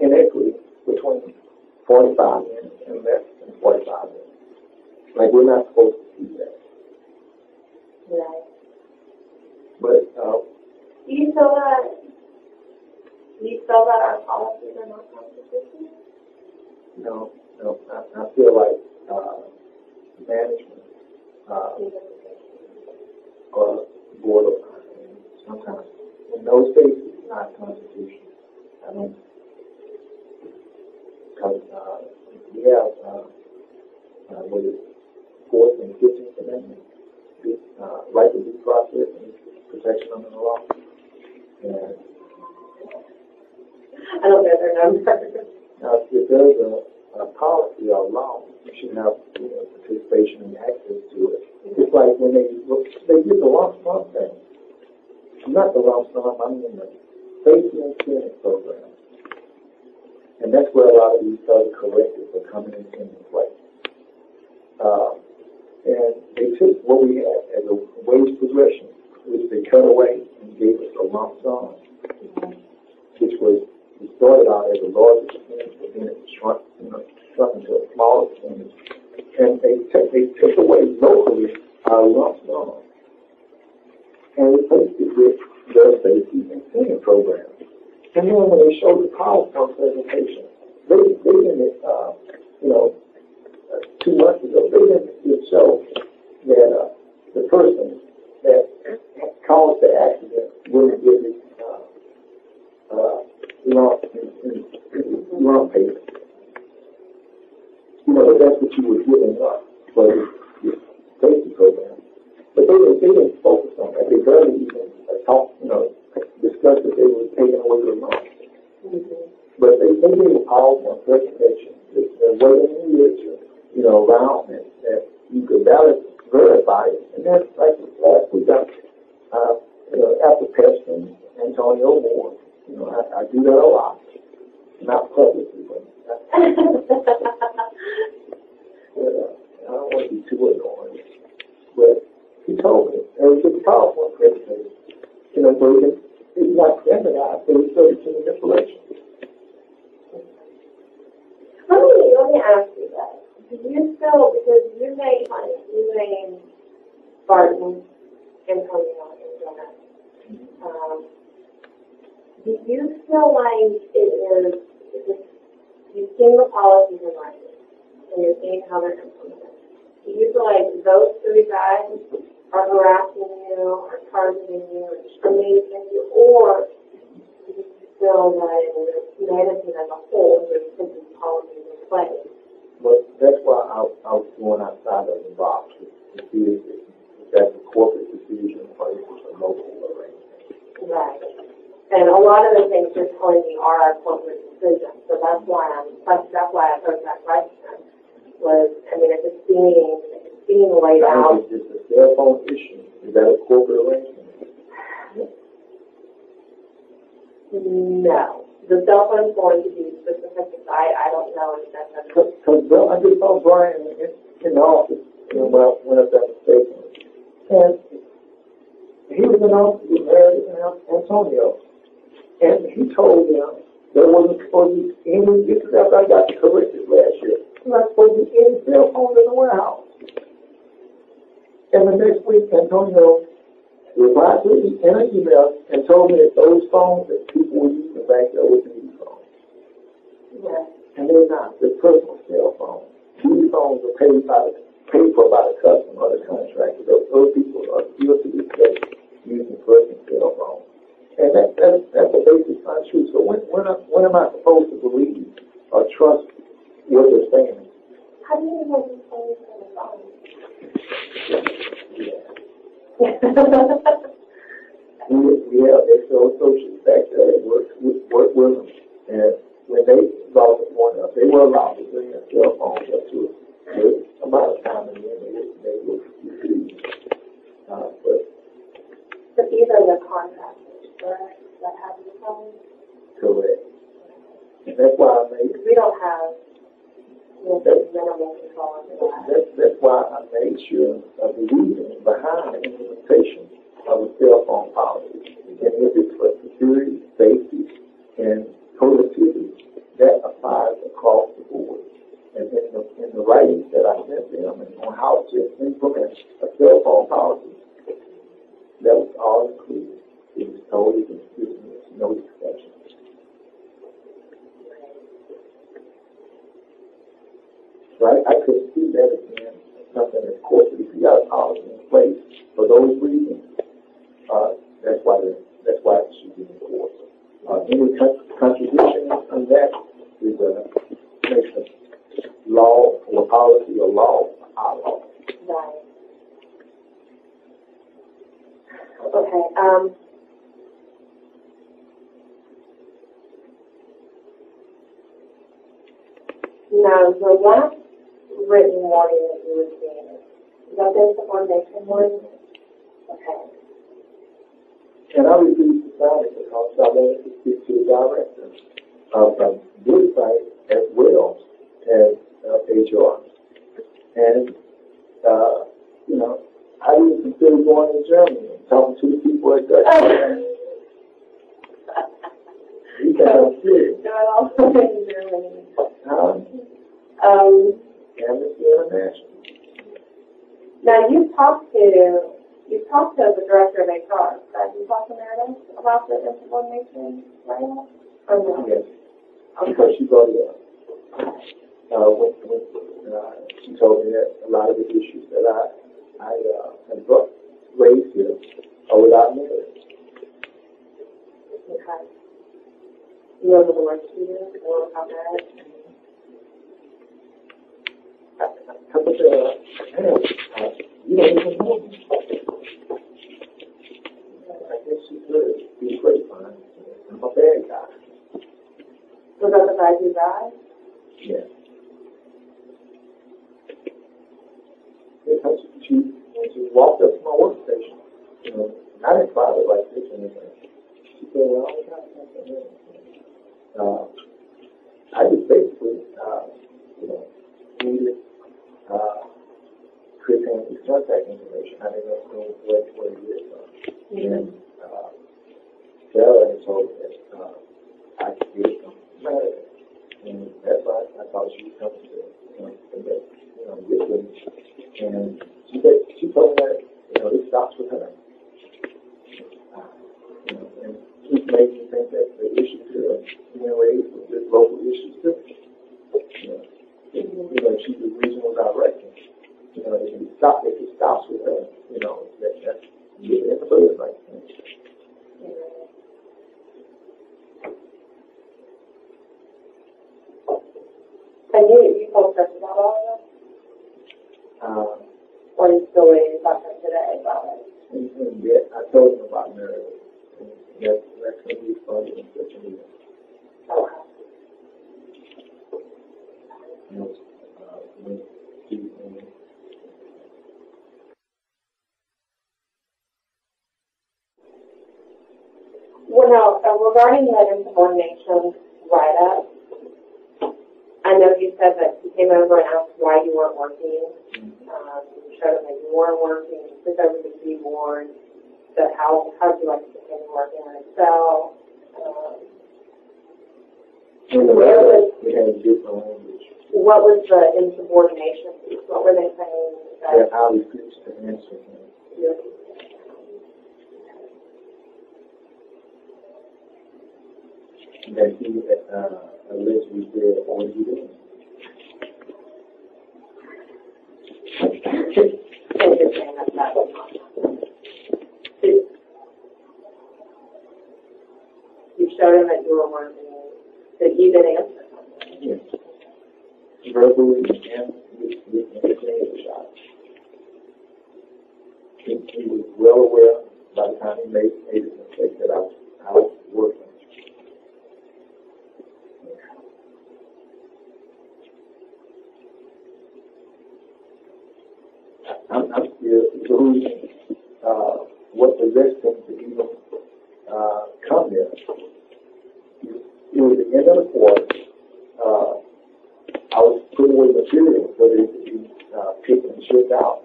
inequity between 45 minutes and less than 45 minutes. Like we're not supposed to do that. Right. But do you feel that our policies are not constitutional? No. I feel like management or board of sometimes in those cases it's not constitutional. I mean, because we have what is Fourth and 15th Amendment, right to due process and protection under the law. And I don't know their numbers. now, if there's a policy or law, you should have participation and access to it. It's like when they get the lump sum thing. Not the lump sum, I mean the safety and clinic program. And that's where a lot of these other correctives are coming into play. And they took what we had as a wage progression, which they cut away and gave us a lump sum, which was, it started out as a larger percentage, but then it shrunk into a smaller percentage. And they took away locally our lump sum and replaced it with their safety and cleaning program. And then when they showed the PowerPoint presentation, they didn't, 2 months ago, they didn't show that the person that caused the accident wouldn't get his lump payment. But that's what you were giving up for the safety program. But they didn't focus on that. They barely even discussed that they were taking away the lump. But they gave all one presentation. There wasn't any literature, around it that you could verify it. And that's like last we got, after Peston, Antonio Moore, pretty powerful and critical. You know, so it's not standardized, but it's subject to manipulation. Let me ask you that. Do you still, because you named Barton, Antonio, and Jonah, do you feel like you've seen the policies in writing, and you're seeing how they're implemented? Do you feel like those three guys are harassing you, or targeting you, or discriminating against you, or do you feel that in management as a whole, there's putting policies in place? Well, that's why I was going outside of the box to see if that's a corporate decision or if it's a local arrangement. Right. And a lot of the things you're telling me are our corporate decisions. So that's why I posed that question. If it's being laid out. It's a cell phone issue. Is that a corporate arrangement? No. The cell phone is going to be specific. I don't know if that's a... Because I just saw Brian in the office, when I went up that station. And he was in office with Mary and Antonio. And he told them there wasn't supposed to be any, this is after I got to correct it last year, there wasn't supposed to be any cell phones in the warehouse. And the next week, Antonio replied to me in an email and told me that those phones that people were using back there were these phones. Yeah. And they're not. They're personal cell phones. These phones are paid for by the customer or the contractor. Those people are still to this day using personal cell phones. And that's a basic untruth. So when am I supposed to believe or trust what they're saying? How do you know these phones are the phone? We have external associates back there that work with them, and when they brought the point up, they were allowed to bring their cell phones up to a good amount of time, and then they were refused. But these are the contractors, correct? That have the phones? Correct. And that's why I made. We don't have minimal control over that. That's why I made sure of the reason behind the implementation of a cell phone policy. And if it's for security, safety, and productivity, that applies across the board. And in the writings that I sent them and on how to implement a cell phone policy, that was all included. It was totally consistent, no exceptions. Right? I could see that again, something that's corporate. If you got a policy in place for those reasons, that's why it should be enforced. Any contradiction on that is makes a law or policy or law our law. Right. Okay. Now, the last written warning that you received, is that based upon nation warning? Okay. And I refuse to sign it because I wanted to speak to the director of this site as well as HR. And, I even consider going to Germany and talking to the people at Dutch. You can't see it. No, I also in Germany. Amnesty International. Now, you've talked to the director of HR, right? You talked to Meredith about the insubordination, right? Or no? Yes. Because she brought it up. When she told me that a lot of the issues that I had raised here are without merit. Okay. You know the work to do, or about merit? How about you don't even know me. I guess she could be great fine. I'm a bad guy. Was that the guy who died? Yeah. Because when she walked up to my workstation, not in private like this or anything, she said, well, I got something. I just basically, needed Chris Handy's contact information. I didn't know what it is. made me think that the issues that are being raised with this local issues too. She's the regional director. If it stops with her, that's getting in the bud right now. And you told Chris about all of this? Or are you still waiting to talk to him today about it? Yeah, I told him about Mary. That's going to be fun in such a meeting. Okay. Well, now, regarding that insubordination write-up, I know you said that you came over and asked why you weren't working. You showed them that you weren't working. You took over the keyboard. But how would you like to continue working on Excel? We had a different language. What was the insubordination piece? What were they saying? That I refused to answer him. Yeah. That he allegedly said, what he did. And you're saying that was not. You showed him that you were working, that you didn't answer something. Yes. Verbally and with the shot. He was well aware by the time he made his mistake that I was working. I'm still losing what possessed him to even come there. It was the end of the quarter. I was putting away material so that it could be picked and shipped out.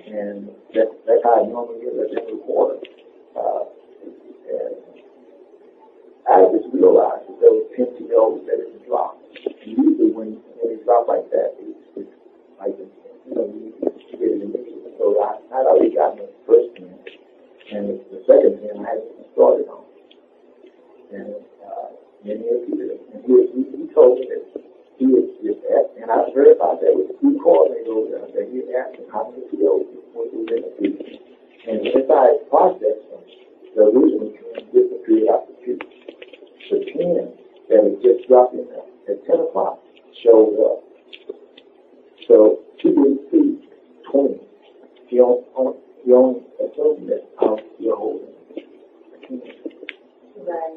And that's how I normally get at the end of the quarter. And I just realized that there was 10 POs that it dropped. And usually when it dropped like that, it's like, you get it immediately. So I'd already gotten the first 10. And the second 10 I hadn't started on. And then he appeared. And he told me that he was asked, and I verified that with the food coordinator over there, that he asked him how many POs was in the food. And as I processed them, the original 10 disappeared out the queue. The 10 that had just dropped in there at 10 o'clock showed up. So he didn't see 20. He only assumed that I was still holding it. Right.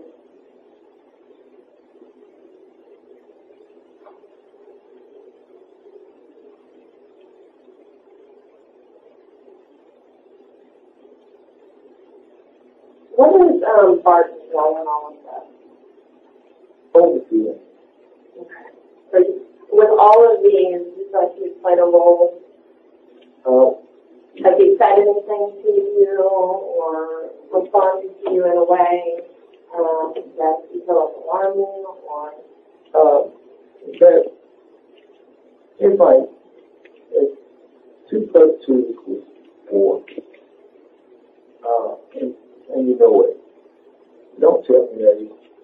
What is Barton's role in all of that? Overseer. Okay. So with all of these, you feel like he's played a role? Has he said anything to you or responded to you in a way that you feel like alarming or? That it's like 2 + 2 = 4. And you know it. Don't tell me that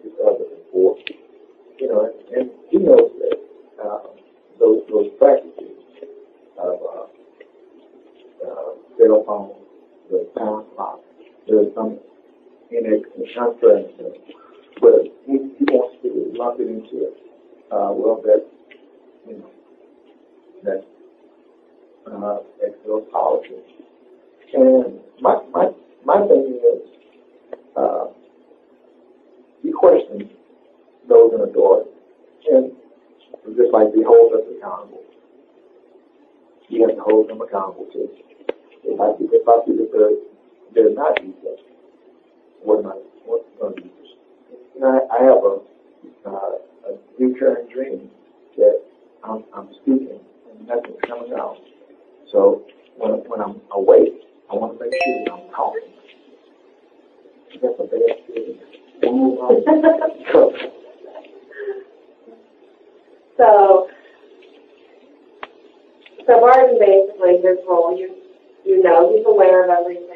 it's other than 4. And he knows that those practices of cell phone, the time clock, there's some contrast, but he wants to lump it into it. That's Excel policy. And my thing is, he questions those in authority, and just like they hold us accountable, you have to hold them accountable too. If I see that they're not users, what's going to be users? I have a recurring dream that I'm speaking and nothing's coming out. So when I'm awake, I want to make sure that I'm talking. That's a bad feeling. So Barton basically, his role, you know he's aware of everything,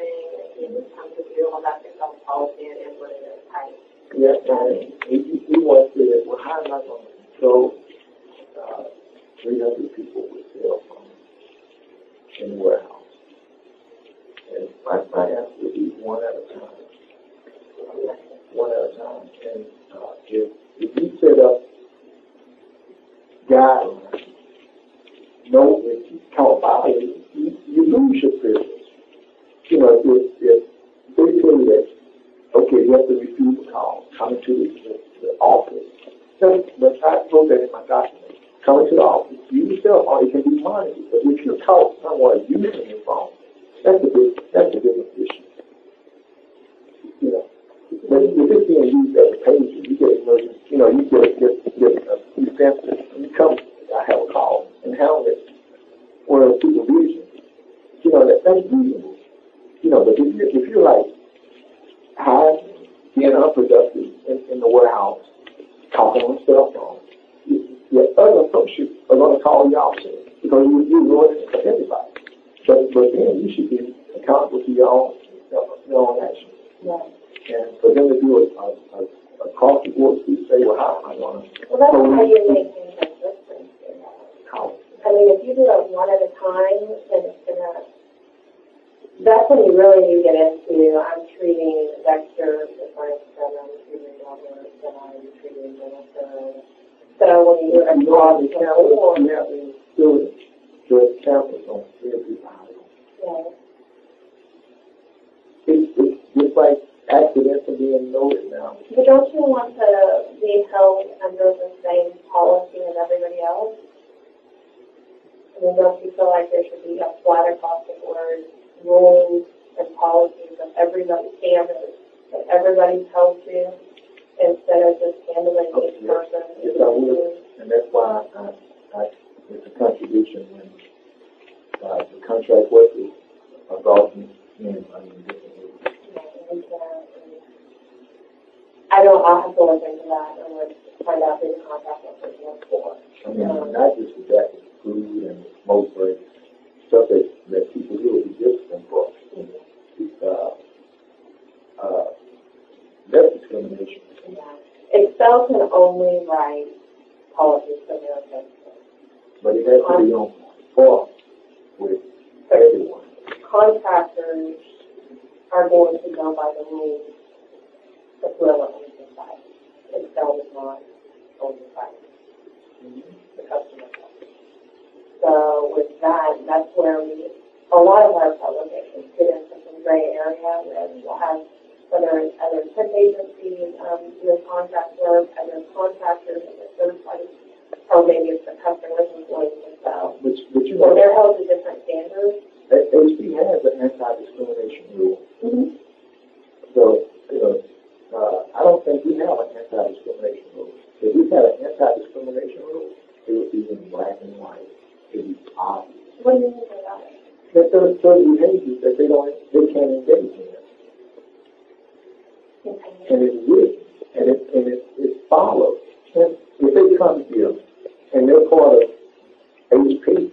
and he comes to do all that Excel policy and is what it is, right? Yeah, and he once said, well, how am I going to control 300 people with cell phones in the warehouse? And my answer would be one at a time. One at a time. And if you set up guidelines, if you can't violate it, you lose your privilege. You know, if they tell you that, okay, you have to refuse a call, coming to the office. But I wrote that in my document. Coming to the office, use your cell phone, it can be monitored. But if you caught someone using your phone, that's a different issue. You know, but if it's being used as a pager, you get emergency. You know, you get a few senses. You come, I have a call and handle it. Or supervision. You know, that's reasonable. You know, but if you're like being unproductive in the warehouse, talking on the cell phone, your other associates are going to call you out because you're ruining it for everybody. But then you should be accountable to your own actions. Yeah. And for them to do it across the board, you say, well, how am I going to? Well, that's how you make things consistent. How? I mean, if you do it one at a time, then it's gonna. That's when you really do get into. I'm treating Dexter different than I'm treating Robert, than I'm treating Jennifer. So when you do it across the board, the campus on everybody. yeah. It's just like accidents are being noted now. But don't you want to be held under the same policy as everybody else? I mean, don't you feel like there should be a flat across the board rules and policies of everybody's standards that everybody tells you instead of just handling each person? Yes, I will. And that's why it's a contradiction when the contract workers are brought in under different rules. I'll have to look into that and find out who the contract workers work for. I mean, not just with that, with food and most breaks, stuff that people do is discipline for. That's discrimination. Yeah. Excel can only write policies for their business. But it has to be on par with everyone. Contractors are going to go by the rules of whoever owns the site. Excel does not own the site. The customer does. So with that, that's where a lot of our publications get into some gray area where we'll have, whether it's other temp agencies, doing contract work, other contractors, other third parties, or maybe it's the customer's employees themselves. But you So know, they're held to different standards. HP has an anti-discrimination rule. Mm-hmm. So, I don't think we have an anti-discrimination rule. If we had an anti-discrimination rule, it would be in black and white. It would be obvious. What do you mean by that? That there are certain behaviors that they can't engage in. And it's written, and it's followed. And if they come here and they're part of HP,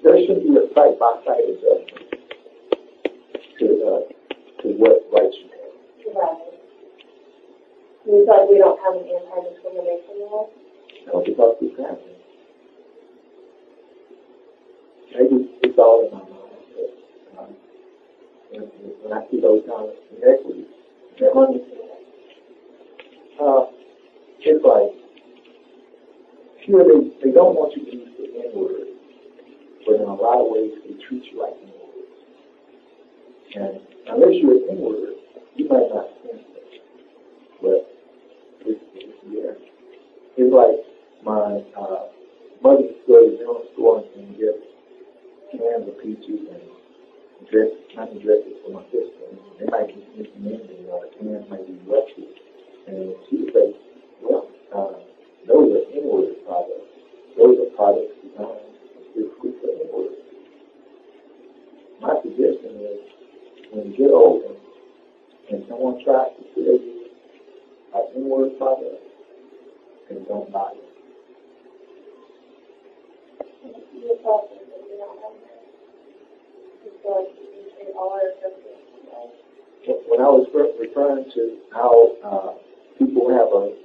there should be a site-by-site adjustment to what rights you have. Right. Because we don't have an anti-discrimination law? No, because it's happening. Maybe it's all in my mind. But, when I see those kind of inequities, it's like, here they don't want you to use the N-word, but in a lot of ways they treat you like N-words. And unless you're an N-word, you might not sense it. But it's there. It's like my mother used to go to the general store and get cans of peaches and dresses for my sister. And they might be missing anything, or the cans might be rusty. And she would say, well, those are N-word products. Those are products designed specifically for N-word. My suggestion is, when you get older and someone tries to sell you an N-word product, then don't buy it. When I was referring to how people have a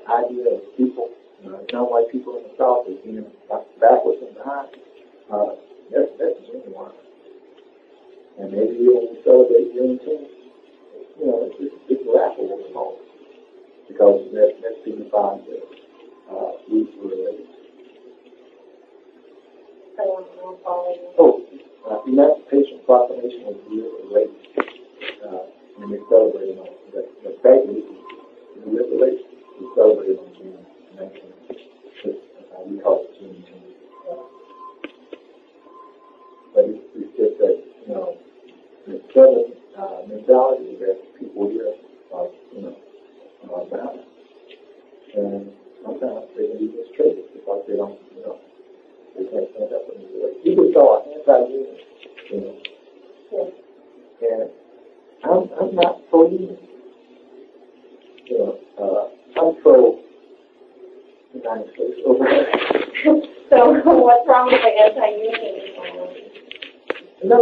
idea of people, non-white people in the South as being backwards and behind, that's genuine. And maybe when we celebrate Juneteenth, it's laughable at the moment because that signifies that we were related. Emancipation Proclamation was really late, and they celebrated on the fact that it was really late. We celebrated on June 19th. We call it Juneteenth. But it's just that, the Southern mentality that people here are, bound. And sometimes they can be mistreated because they don't, they can't stand up and do it. People saw anti-union, and I'm not pro-union. I'm pro-United States over there. So what's wrong with the anti-union? No.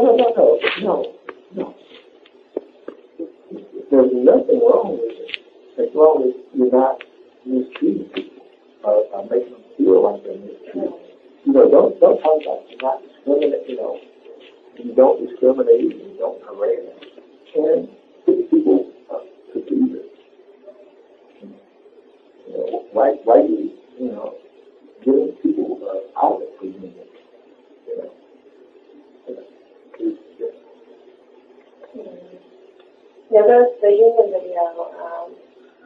There's nothing wrong with it as long as you're not mistreating people or making them feel like they're mistreated. Don't talk about you're not discriminating. You don't discriminate, you don't harass, and people perceive it. Why you giving people outlet for union? The union video,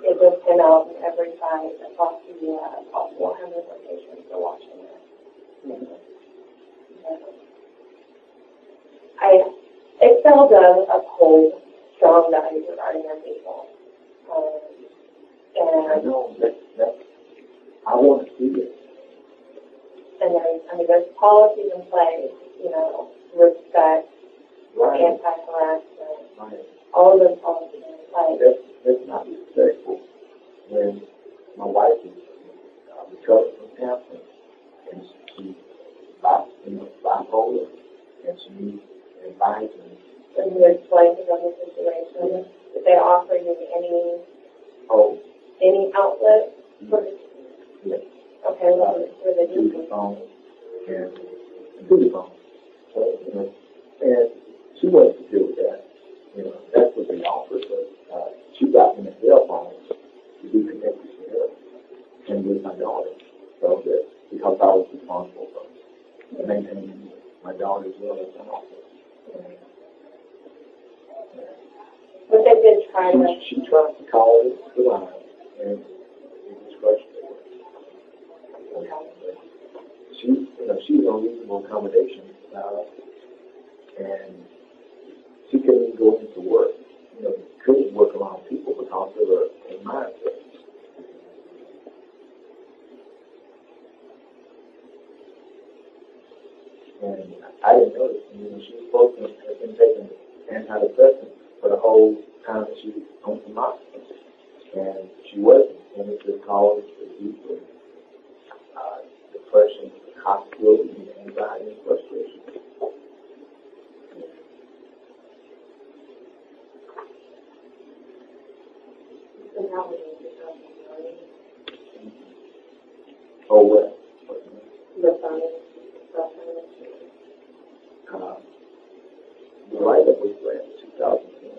it just came out in every site across the U.S. All 400 locations are watching it. Excel does uphold strong values regarding their people. I know that I want to see it. And there's policies in place, respect, Right. anti-harassment, Right. all of those policies in place. That's not respectful when my wife is recovered from cancer and she's bipolar and she needs advice. And you explain to them the situation. If they offer you any outlet for Yes. Okay, well, for the Do the phone and do the phone. So, and she wasn't to deal with that. That's what they offered, but she got me a cell phone to be connected to her and with my daughter. So that because I was responsible for maintaining my daughter as well as my daughter. But they did try to. She tried to call it the line, and it was frustrating. She's on reasonable accommodation, and she couldn't even go into work. Couldn't work around people because of her mindset. And I didn't notice. She was supposed to have been taking antidepressants for the whole time that she was on the hospital, and she wasn't. And it just caused a deep depression, hostility, anxiety, and frustration. Oh, what? The write-up was in 2010.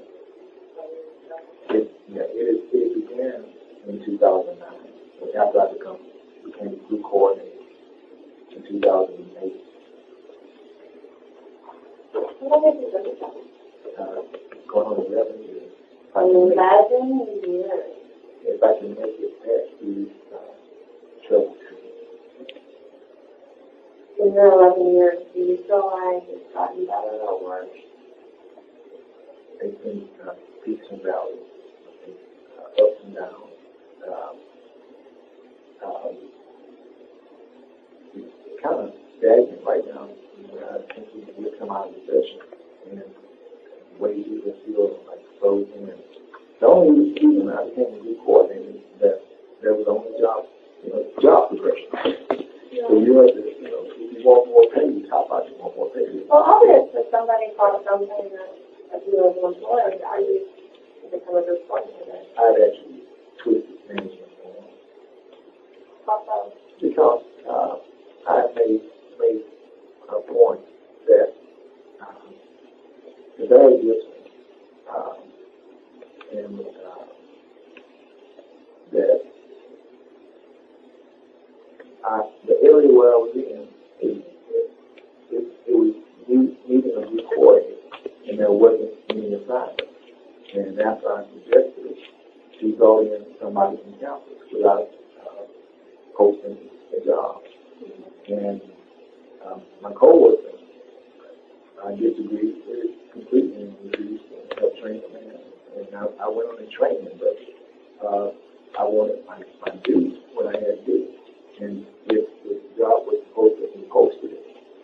It began in 2009, after I became group coordinator in 2008. Going on 11 years. 11 years. If I can make it past these troubles. In your 11 years, do you feel like it's gotten better or worse? It's been peaks and valleys, ups and downs. It's kind of stagnant right now. I think we'll come out of the recession and wages are still like frozen. And the only reason I became a group coordinator is that there was only job progression. Yeah. So you have to, if you want more pay, you top out, you want more pay. Well, obviously, somebody caught something that you as an employer, are you and that the area where I was in, it was needing a new coordinator, and there wasn't any assignment. And after I suggested it, she brought in somebody from campus without posting a job. And my coworker, I disagreed with it completely and refused to help train the man. And I went on the training, but I wanted my due when I had due. And if the job was supposed to be posted,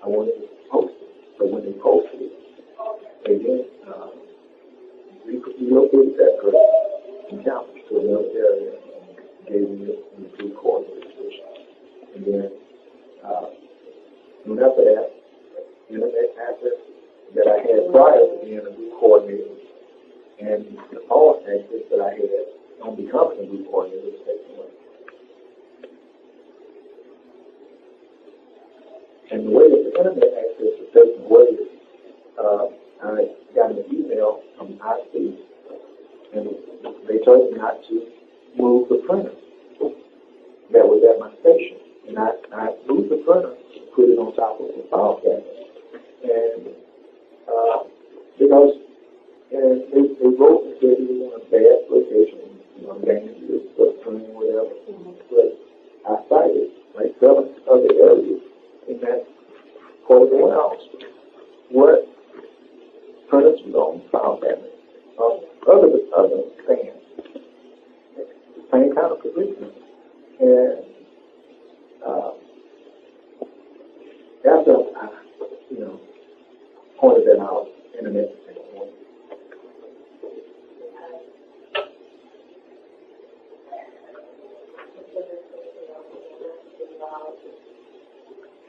I wanted it posted. But when they posted it, they didn't relocated that person from campus to another area and gave me an improved coordinator position. And then after that, internet access that I had prior to being a group coordinator and the phone access that I had on becoming a group coordinator was taken away. And the way that the internet access was taken away is I got an email from IT, and they told me not to move the printer that was at my station. And I moved the printer, put it on top of the file cabinet. And because they wrote and said it was in a bad location, dangerous, footprint, whatever. But I cited like 7 other areas in that part of the warehouse where printers was on file cabinet. Other things, the same kind of position. And after I, pointed that out, internet standpoint.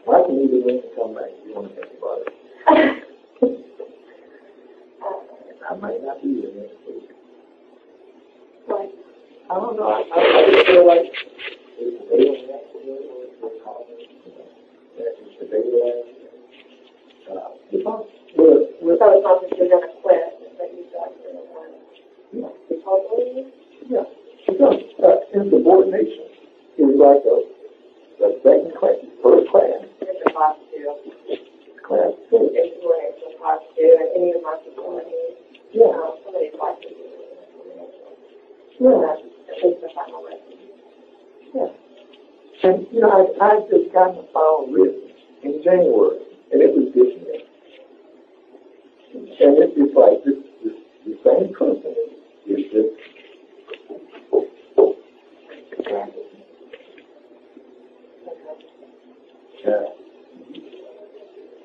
Well, I can leave the room and come back if you want to think about it. I might not be here next week. Right. I don't know. I just feel like it's the day of the afternoon or it's the conference. It's the day of the afternoon. So it's not that you're going to quit, but you got to totally? Yeah. Because insubordination is like a second class, first class. It's a class 2. Class 2. Insubordination, class 2, and any of my facilities. Yeah. Somebody's like to do Yeah. That's at least the final record. Yeah. And, I just got the file written in January, and it was dismissed. And it's just like the same person is just yeah.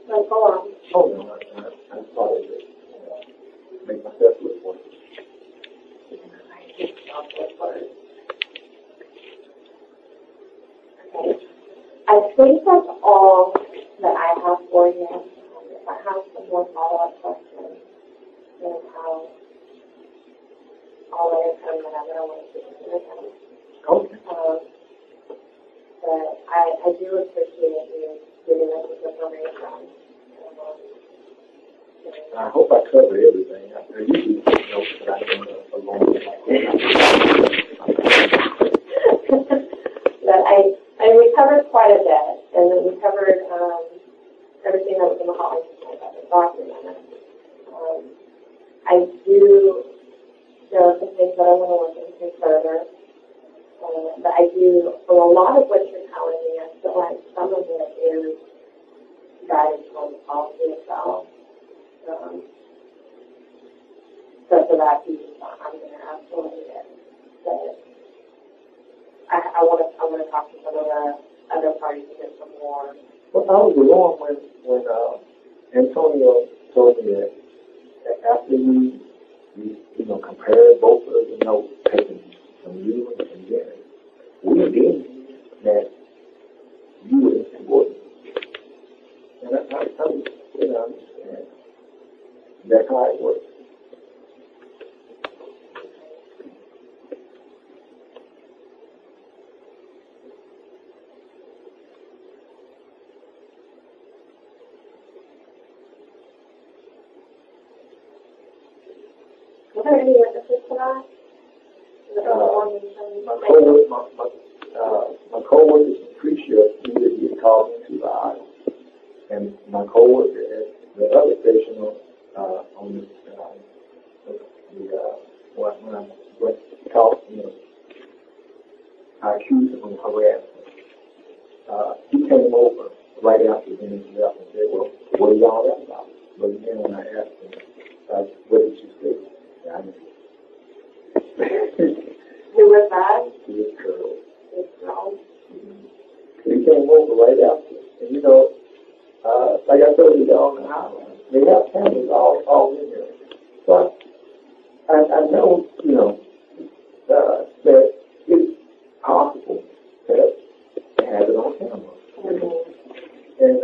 So go on. Oh no, I'm sorry to make myself look for it. Okay. I think that's all that I have for you. If I have some more follow-up questions, then I'll answer them whenever I want to speak to them. Okay. But I do appreciate you giving us this information. I hope I covered everything. I usually take notes, but I don't know a long But I recovered quite a bit, and then we covered everything that was in the hot document. There are some things that I want to look into further. But from a lot of what you're telling me, I feel like some of it is guided from the policy itself. So for that piece, I'm going to absolutely get. But I want to talk to some of the other parties to get some more. Well, I was along when Antonio told me that after you compare both of the notes taken from you and from Gary, we did that you were insubordinate. And I understand. That's how it works. Are there any witnesses to that? My co-worker, Patricia, he had called me to the aisle, and my co-worker at the other station on the when I went to talk, I accused him of harassment. He came over right after the meeting left and said, "Well, what are y'all that about?" But then when I asked him, "What did you say?" I didn't. Who was that? This girl. This girl. He came over right after, and like I told you on the highway, they have cameras all in there. So I know, that it's possible to have it on camera. Mm-hmm. And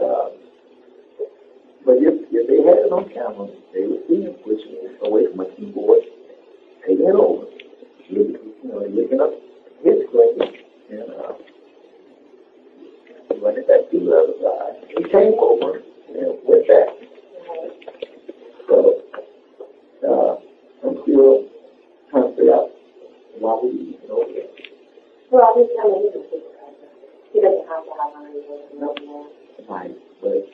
but if they had it on camera, they would see him pushing away from my keyboard, taking it over, looking up his screen, and running back to the other side. He came over and went back. So I'm still trying to figure out why we even over there. Well, he's coming to the supervisor. He doesn't have to have a reason to know that. Right, but if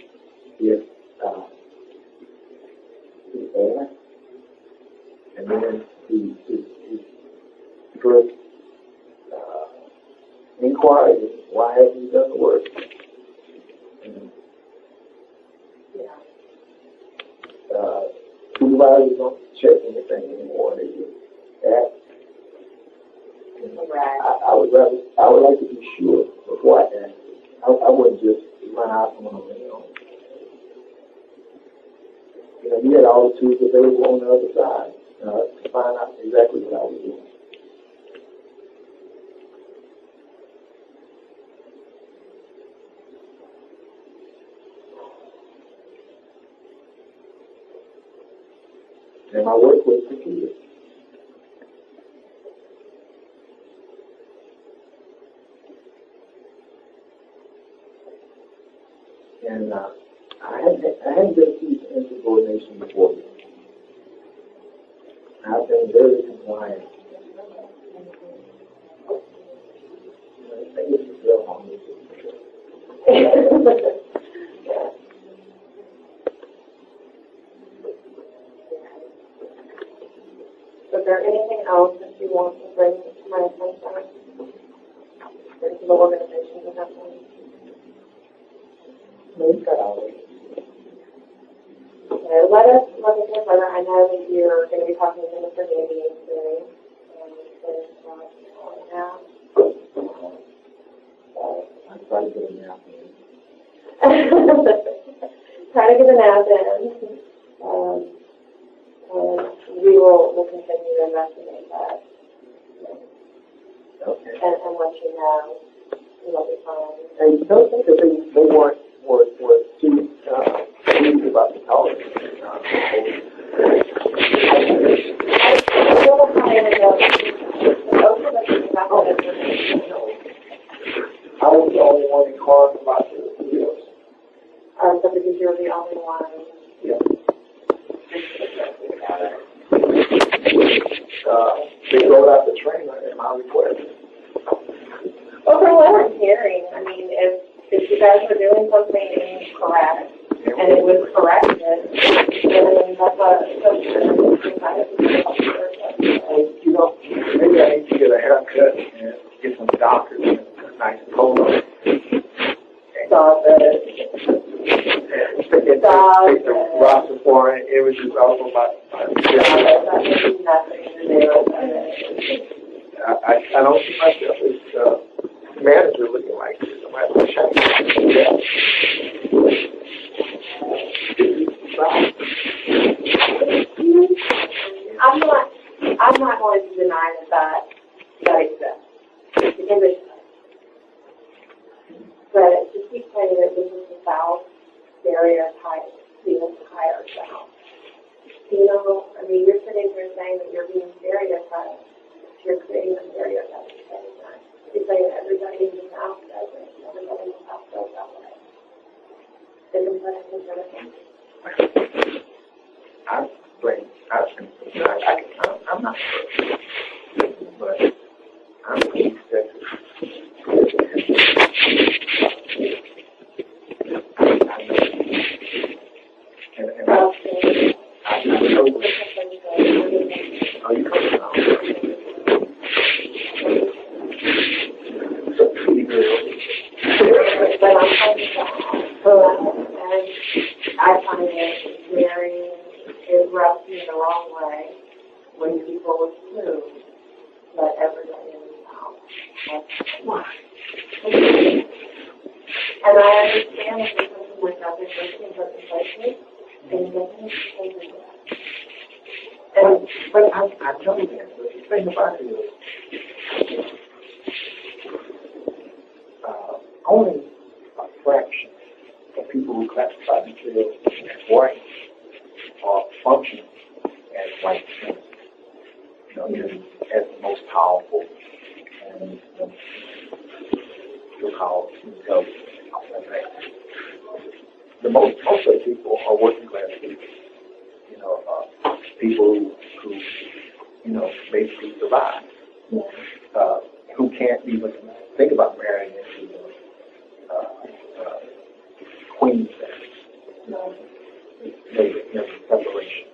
he asked, and then his first inquiry is, why haven't you done the work? Supervisors don't check anything anymore. They just ask. Right. I would like to be sure before I ask. I wouldn't just run out from on my own. You had all the tools available on the other side to find out exactly what I was doing. And my work was completed. And I hadn't been through insubordination before. I've been very compliant. I think it's a real home. Is there anything else that you want to bring to my attention? Or to the organization that has one? No, you've got all of it. Okay, let us look into it further. I know that you're going to be talking to Mr. Davey today. Now. I try to get a nap in. Try to get a nap in. We'll continue to investigate that. Okay. And let you know. It'll be fine. And don't think that they weren't too pleased about the college. I was the only one inquiring about the deals. So because you're the only one. Yeah. They rolled out the trainer in my request. Well, from what I'm hearing, I mean, if you guys were doing something incorrect and it was corrected, then that's Maybe I need to get a haircut and get some doctors and a nice polo. Stop it. Take the roster for it. It was just all about my I don't see myself as manager looking like this. I'm going to have to shine. I'm not going to deny that exists. Because it does. But to keep saying that this is the South stereotype, the entire South. I mean, you're sitting here saying that you're being stereotyped. You're creating a stereotype at the same time. You're saying that everybody in the South does it. Everybody in the South feels that way. I can not perfect, but I'm from East Texas. And I know. Are you coming out? So pretty girl. But I'm from and I find it very, it rubs me the wrong way when people assume that everybody in this house has one. And I understand that there's something like that, there's something that's places, and it doesn't have to say that. But I tell you that, but the thing about it is, only a fraction of people who classify themselves as white are functioning as white men. You know, as the most powerful and so-called intelligent. The most of the people are working class people. You know, people who you know basically survive. Who can't even think about marrying into queen family. Separation,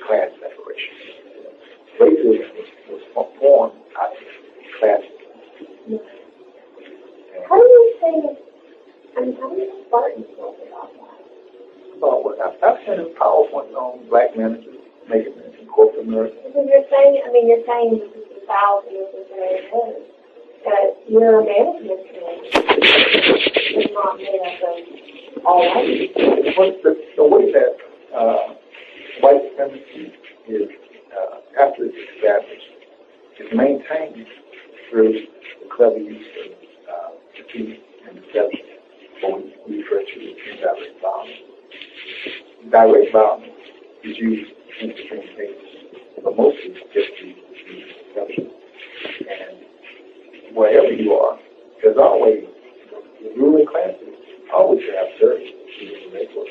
class separation. Racism was formed out of class. How do you say, how do you Spartans feel about that? About what? I've seen it powerful on black managers making it in corporate America. Because you're saying this is the South and this is where it is. But your management team is not made up of all white people. The way that white supremacy is, after it's established, is maintained through the clever use of deceit and deception, or we refer to as indirect violence. Direct violence is used in extreme cases, but mostly just the deception. And wherever you are, there's always the ruling classes always have served in the network.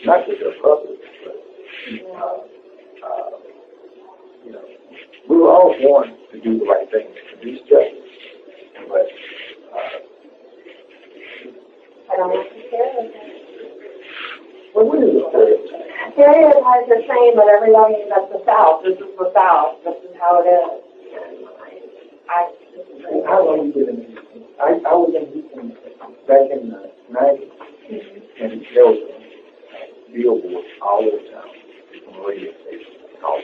Not that they're public, but you know, we were all born to do the right thing, to produce justice, but I don't want to stereotype. well, what is a stereotype? Stereotypes are saying that everybody that's the South. This is the South. This is how it is. And I disagree. How long you been in Houston? I was in Houston back in the 90s, and there was a billboard all over town from a radio station called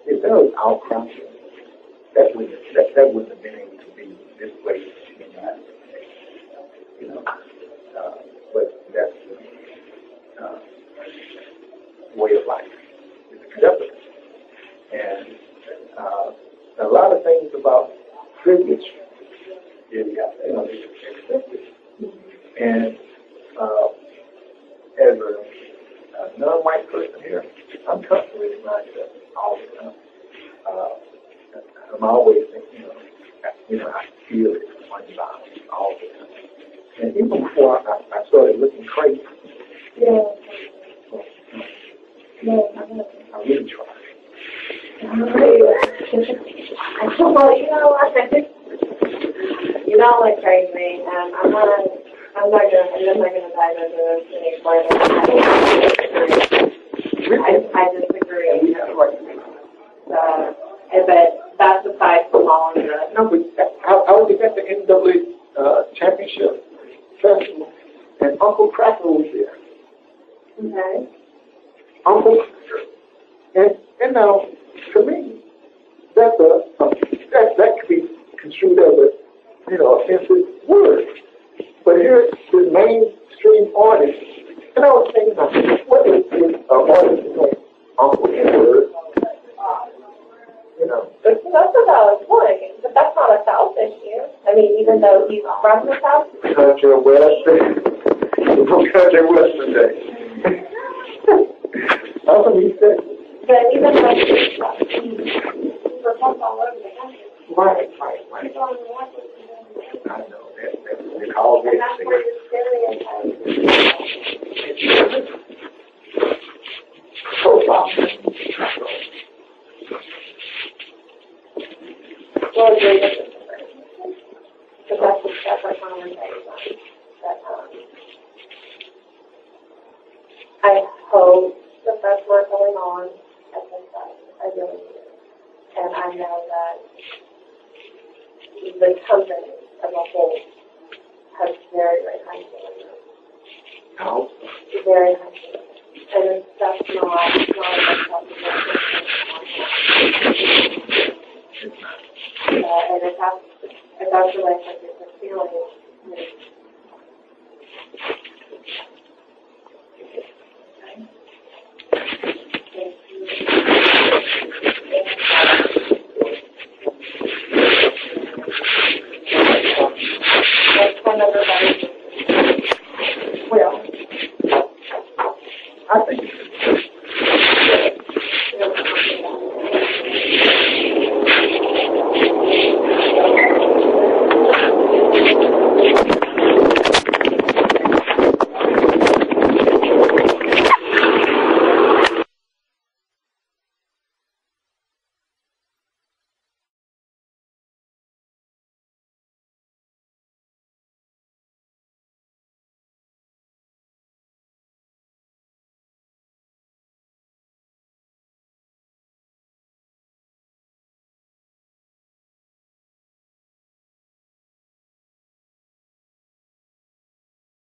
if there was outcry, that wouldn't have been able to be this place in the United States. You know, but that's the way of life. It's acceptable. And a lot of things about privilege is, you know, accepted. And as a non-white person here, I'm constantly reminded of it all the time. I'm always thinking, I feel it unbound all the time. And even before I started looking crazy, I really tried. Well, you know what? You know what's crazy, and I'm just not gonna dive into this any further. I disagree. But that's aside from all of this. No, but I was at the NCAA championship festival, and Uncle Cracker was there. Okay. Uncle Cracker. And now, to me, that could be construed as a, offensive word. But here's the mainstream artist, and I was thinking, what is an artist doing? Uncle N-word. That's a valid point, but that's not a South issue. I mean, even though he's from the South. Country and Western. Country and Western Day. That's what he said. But even though he's from all over the country. Right. I know. They call it. And that's where the stereotype is. I hope that that's what's going on at this site. I really do. And I know that the company as a whole has very, very high standards. How? Very high standards. And that's not acceptable. And if that's the way I get the feeling, when everybody will. I think it's